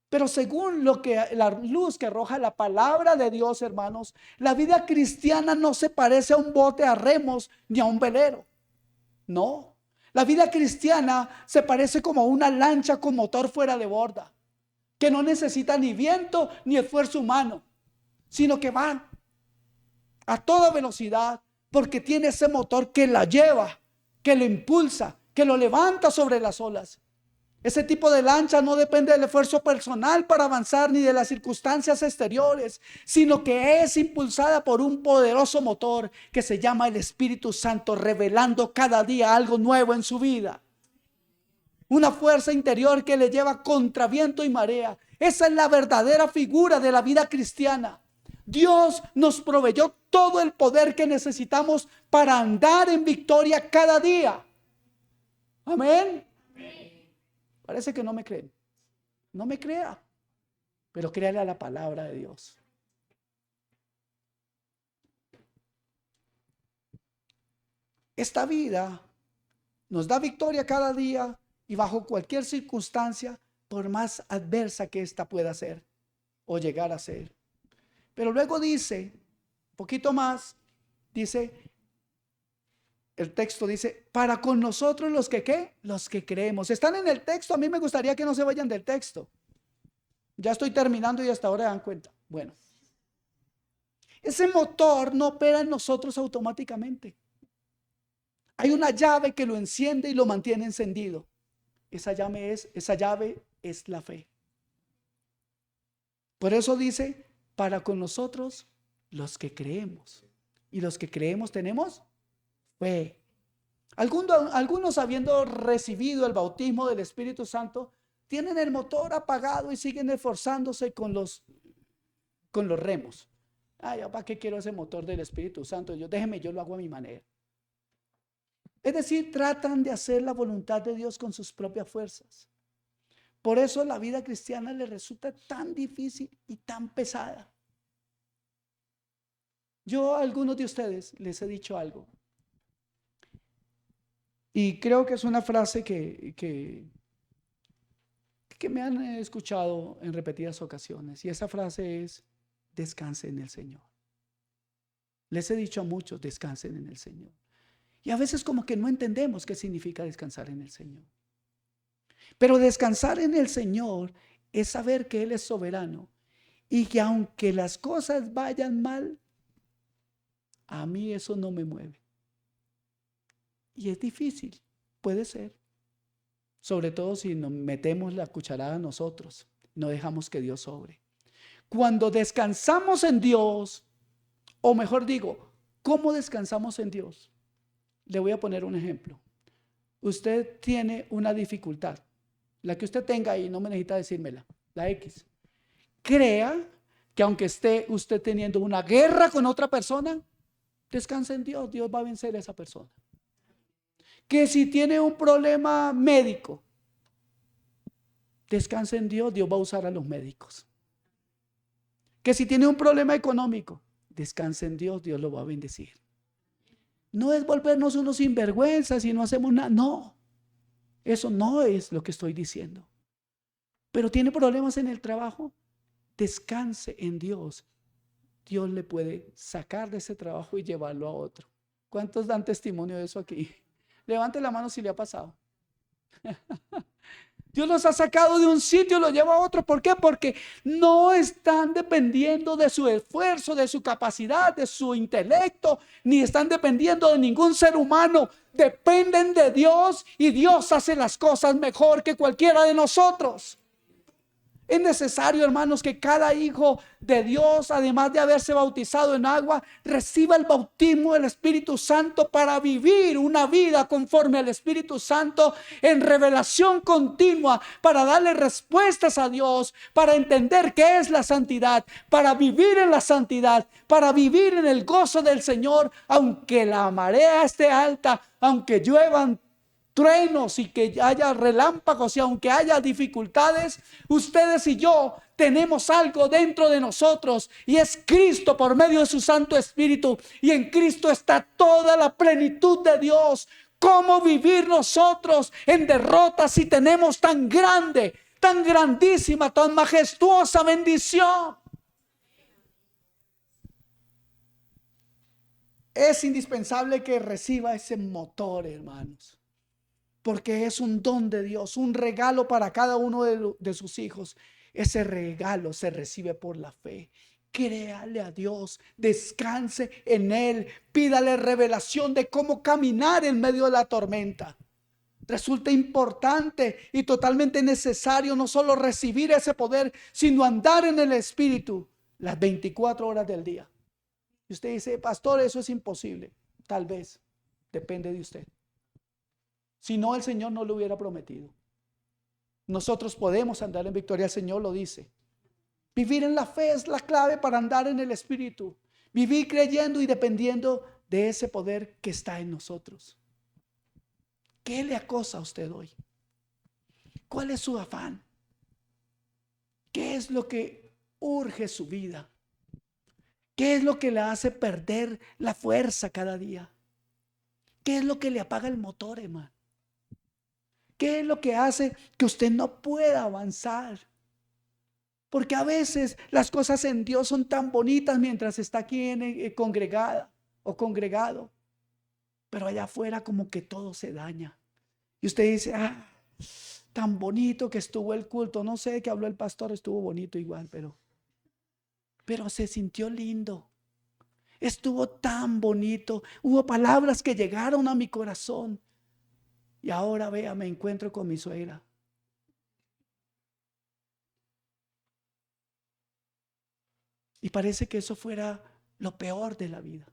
Pero según la luz que arroja la palabra de Dios, hermanos, la vida cristiana no se parece a un bote a remos ni a un velero. No, la vida cristiana se parece como a una lancha con motor fuera de borda, que no necesita ni viento ni esfuerzo humano, sino que va a toda velocidad porque tiene ese motor que la lleva, que lo impulsa, que lo levanta sobre las olas. Ese tipo de lancha no depende del esfuerzo personal para avanzar ni de las circunstancias exteriores, sino que es impulsada por un poderoso motor que se llama el Espíritu Santo, revelando cada día algo nuevo en su vida. Una fuerza interior que le lleva contra viento y marea. Esa es la verdadera figura de la vida cristiana. Dios nos proveyó todo el poder que necesitamos para andar en victoria cada día. Amén. Parece que no me creen. No me crea, pero créale a la palabra de Dios. Esta vida nos da victoria cada día y bajo cualquier circunstancia, por más adversa que ésta pueda ser o llegar a ser. Pero luego dice, un poquito más, dice, el texto dice, para con nosotros los que ¿qué? Los que creemos. Están en el texto, a mí me gustaría que no se vayan del texto. Ya estoy terminando y hasta ahora dan cuenta. Bueno, ese motor no opera en nosotros automáticamente. Hay una llave que lo enciende y lo mantiene encendido. Esa llave es la fe. Por eso dice, para con nosotros los que creemos. Y los que creemos tenemos fe. Algunos habiendo recibido el bautismo del Espíritu Santo, tienen el motor apagado y siguen esforzándose con los remos. Ay, ¿para qué quiero ese motor del Espíritu Santo? Yo lo hago a mi manera. Es decir, tratan de hacer la voluntad de Dios con sus propias fuerzas. Por eso la vida cristiana les resulta tan difícil y tan pesada. Yo a algunos de ustedes les he dicho algo. Y creo que es una frase que me han escuchado en repetidas ocasiones. Y esa frase es, descansen en el Señor. Les he dicho a muchos, descansen en el Señor. Y a veces como que no entendemos qué significa descansar en el Señor. Pero descansar en el Señor es saber que Él es soberano y que aunque las cosas vayan mal, a mí eso no me mueve. Y es difícil, puede ser. Sobre todo si nos metemos la cucharada nosotros, no dejamos que Dios sobre. Cuando descansamos en Dios, o mejor digo, ¿cómo descansamos en Dios? Le voy a poner un ejemplo. Usted tiene una dificultad, la que usted tenga ahí, no me necesita decírmela, la X. Crea que aunque esté usted teniendo una guerra con otra persona, descanse en Dios, Dios va a vencer a esa persona. Que si tiene un problema médico, descanse en Dios, Dios va a usar a los médicos. Que si tiene un problema económico, descanse en Dios, Dios lo va a bendecir. No es volvernos unos sinvergüenzas y no hacemos nada, no. Eso no es lo que estoy diciendo. Pero tiene problemas en el trabajo, descanse en Dios. Dios le puede sacar de ese trabajo y llevarlo a otro. ¿Cuántos dan testimonio de eso aquí? Levante la mano si le ha pasado. Dios los ha sacado de un sitio y los lleva a otro. ¿Por qué? Porque no están dependiendo de su esfuerzo, de su capacidad, de su intelecto, ni están dependiendo de ningún ser humano. Dependen de Dios y Dios hace las cosas mejor que cualquiera de nosotros. Es necesario, hermanos, que cada hijo de Dios, además de haberse bautizado en agua, reciba el bautismo del Espíritu Santo para vivir una vida conforme al Espíritu Santo en revelación continua, para darle respuestas a Dios, para entender qué es la santidad, para vivir en la santidad, para vivir en el gozo del Señor, aunque la marea esté alta, aunque lluevan truenos y que haya relámpagos y aunque haya dificultades, ustedes y yo tenemos algo dentro de nosotros y es Cristo por medio de su Santo Espíritu, y en Cristo está toda la plenitud de Dios. ¿Cómo vivir nosotros en derrota si tenemos tan grande, tan grandísima, tan majestuosa bendición? Es indispensable que reciba ese motor, hermanos, porque es un don de Dios, un regalo para cada uno de sus hijos. Ese regalo se recibe por la fe. Créale a Dios, descanse en Él, pídale revelación de cómo caminar en medio de la tormenta. Resulta importante y totalmente necesario no solo recibir ese poder, sino andar en el Espíritu las 24 horas del día. Y usted dice, pastor, eso es imposible. Tal vez, depende de usted. Si no, el Señor no lo hubiera prometido. Nosotros podemos andar en victoria, el Señor lo dice. Vivir en la fe es la clave para andar en el Espíritu. Vivir creyendo y dependiendo de ese poder que está en nosotros. ¿Qué le acosa a usted hoy? ¿Cuál es su afán? ¿Qué es lo que urge su vida? ¿Qué es lo que le hace perder la fuerza cada día? ¿Qué es lo que le apaga el motor, hermano? ¿Qué es lo que hace que usted no pueda avanzar? Porque a veces las cosas en Dios son tan bonitas mientras está aquí congregada o congregado, pero allá afuera como que todo se daña. Y usted dice, tan bonito que estuvo el culto. No sé de qué habló el pastor, estuvo bonito igual, pero se sintió lindo. Estuvo tan bonito. Hubo palabras que llegaron a mi corazón. Y ahora vea, me encuentro con mi suegra. Y parece que eso fuera lo peor de la vida.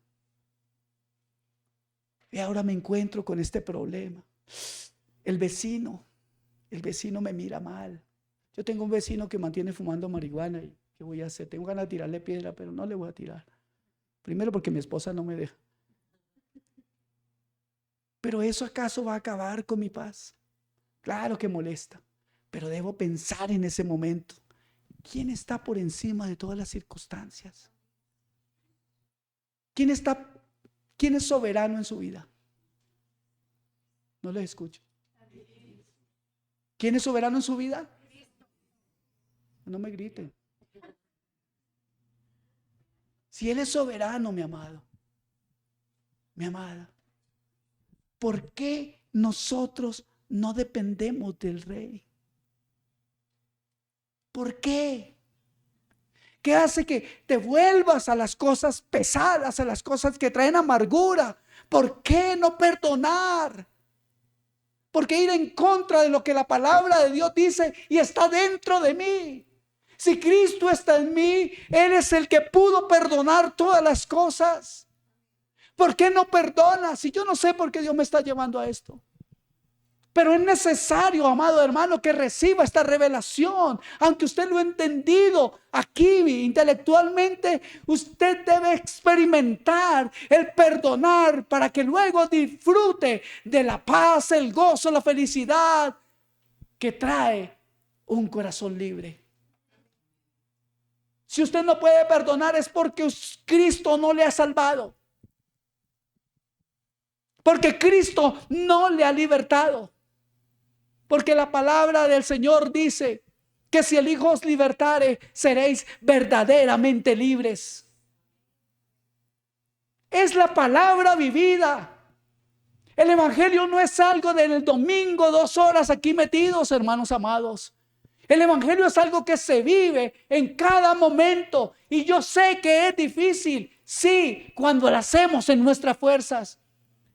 Y ahora me encuentro con este problema. El vecino me mira mal. Yo tengo un vecino que mantiene fumando marihuana. ¿Y qué voy a hacer? Tengo ganas de tirarle piedra, pero no le voy a tirar. Primero porque mi esposa no me deja. ¿Pero eso acaso va a acabar con mi paz? Claro que molesta, pero debo pensar en ese momento. ¿Quién está por encima de todas las circunstancias? ¿Quién es soberano en su vida? No les escucho. ¿Quién es soberano en su vida? No me griten. Si Él es soberano, mi amado, mi amada, ¿por qué nosotros no dependemos del Rey? ¿Por qué? ¿Qué hace que te vuelvas a las cosas pesadas, a las cosas que traen amargura? ¿Por qué no perdonar? ¿Por qué ir en contra de lo que la palabra de Dios dice y está dentro de mí? Si Cristo está en mí, Él es el que pudo perdonar todas las cosas. ¿Por qué no perdona? Si yo no sé por qué Dios me está llevando a esto. Pero es necesario, amado hermano, que reciba esta revelación. Aunque usted lo ha entendido aquí intelectualmente, usted debe experimentar el perdonar para que luego disfrute de la paz, el gozo, la felicidad que trae un corazón libre. Si usted no puede perdonar es porque Cristo no le ha salvado. Porque Cristo no le ha libertado. Porque la palabra del Señor dice que si el Hijo os libertare, seréis verdaderamente libres. Es la palabra vivida. El evangelio no es algo del domingo, 2 horas aquí metidos, hermanos amados. El evangelio es algo que se vive en cada momento. Y yo sé que es difícil, sí, cuando lo hacemos en nuestras fuerzas.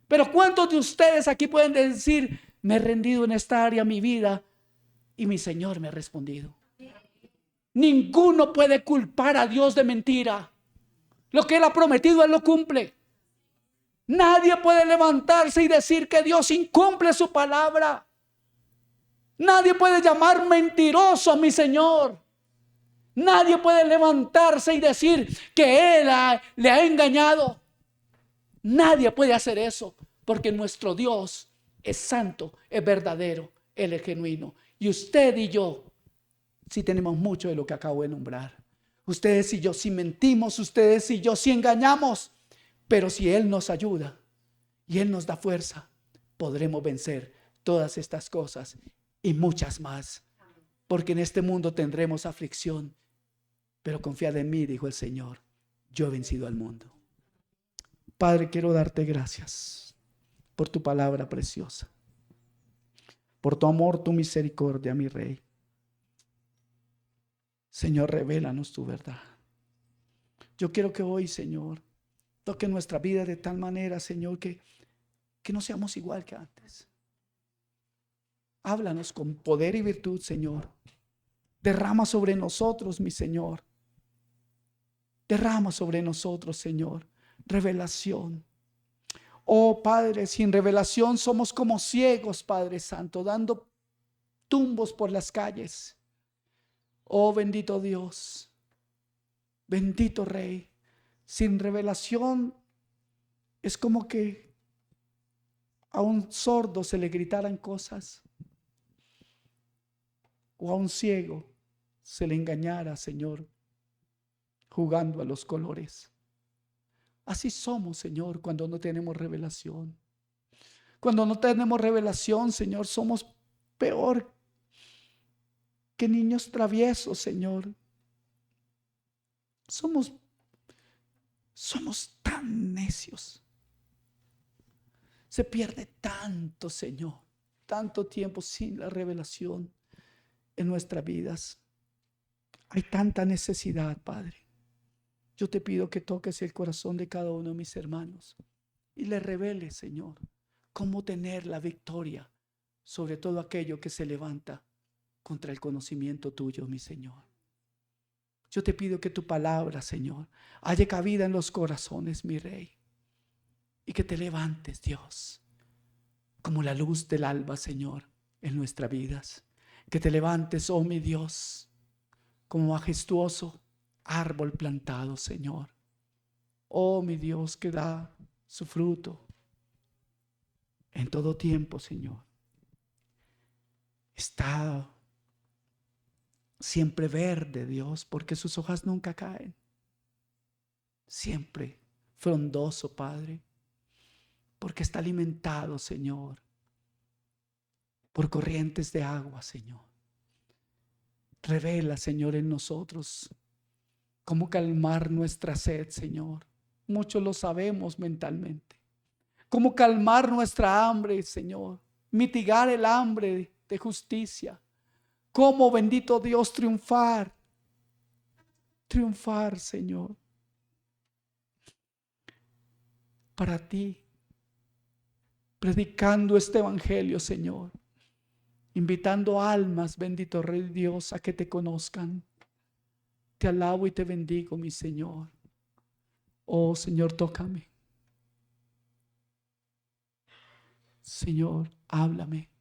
Pero ¿cuántos de ustedes aquí pueden decir, me he rendido en esta área de mi vida y mi Señor me ha respondido? Ninguno puede culpar a Dios de mentira. Lo que Él ha prometido, Él lo cumple. Nadie puede levantarse y decir que Dios incumple su palabra. Nadie puede llamar mentiroso a mi Señor. Nadie puede levantarse y decir que Él le ha engañado. Nadie puede hacer eso, porque nuestro Dios es santo, es verdadero, Él es genuino. Y usted y yo sí tenemos mucho de lo que acabo de nombrar. Ustedes y yo sí mentimos, ustedes y yo sí engañamos. Pero si Él nos ayuda y Él nos da fuerza, podremos vencer todas estas cosas y muchas más. Porque en este mundo tendremos aflicción. Pero confiad en mí, dijo el Señor, yo he vencido al mundo. Padre, quiero darte gracias por tu palabra preciosa, por tu amor, tu misericordia, mi Rey. Señor, revélanos tu verdad. Yo quiero que hoy, Señor, toque nuestra vida de tal manera, Señor, que no seamos igual que antes. Háblanos con poder y virtud, Señor. Derrama sobre nosotros, mi Señor. Derrama sobre nosotros, Señor, revelación. Oh Padre, sin revelación somos como ciegos, Padre Santo, dando tumbos por las calles. Oh bendito Dios, bendito Rey. Sin revelación es como que a un sordo se le gritaran cosas, o a un ciego se le engañara, Señor, jugando a los colores. Así somos, Señor, cuando no tenemos revelación. Cuando no tenemos revelación, Señor, somos peor que niños traviesos, Señor. Somos tan necios. Se pierde tanto, Señor, tanto tiempo sin la revelación en nuestras vidas. Hay tanta necesidad, Padre. Yo te pido que toques el corazón de cada uno de mis hermanos y les reveles, Señor, cómo tener la victoria sobre todo aquello que se levanta contra el conocimiento tuyo, mi Señor. Yo te pido que tu palabra, Señor, haya cabida en los corazones, mi Rey, y que te levantes, Dios, como la luz del alba, Señor, en nuestras vidas. Que te levantes, oh mi Dios, como majestuoso árbol plantado, Señor. Oh mi Dios, que da su fruto en todo tiempo, Señor. Está siempre verde, Dios, porque sus hojas nunca caen. Siempre frondoso, Padre, porque está alimentado, Señor, por corrientes de agua, Señor. Revela, Señor, en nosotros cómo calmar nuestra sed, Señor. Muchos lo sabemos mentalmente. Cómo calmar nuestra hambre, Señor. Mitigar el hambre de justicia. Cómo, bendito Dios, triunfar. Triunfar, Señor. Para ti. Predicando este evangelio, Señor. Invitando almas, bendito Rey Dios, a que te conozcan. Te alabo y te bendigo, mi Señor. Oh, Señor, tócame. Señor, háblame.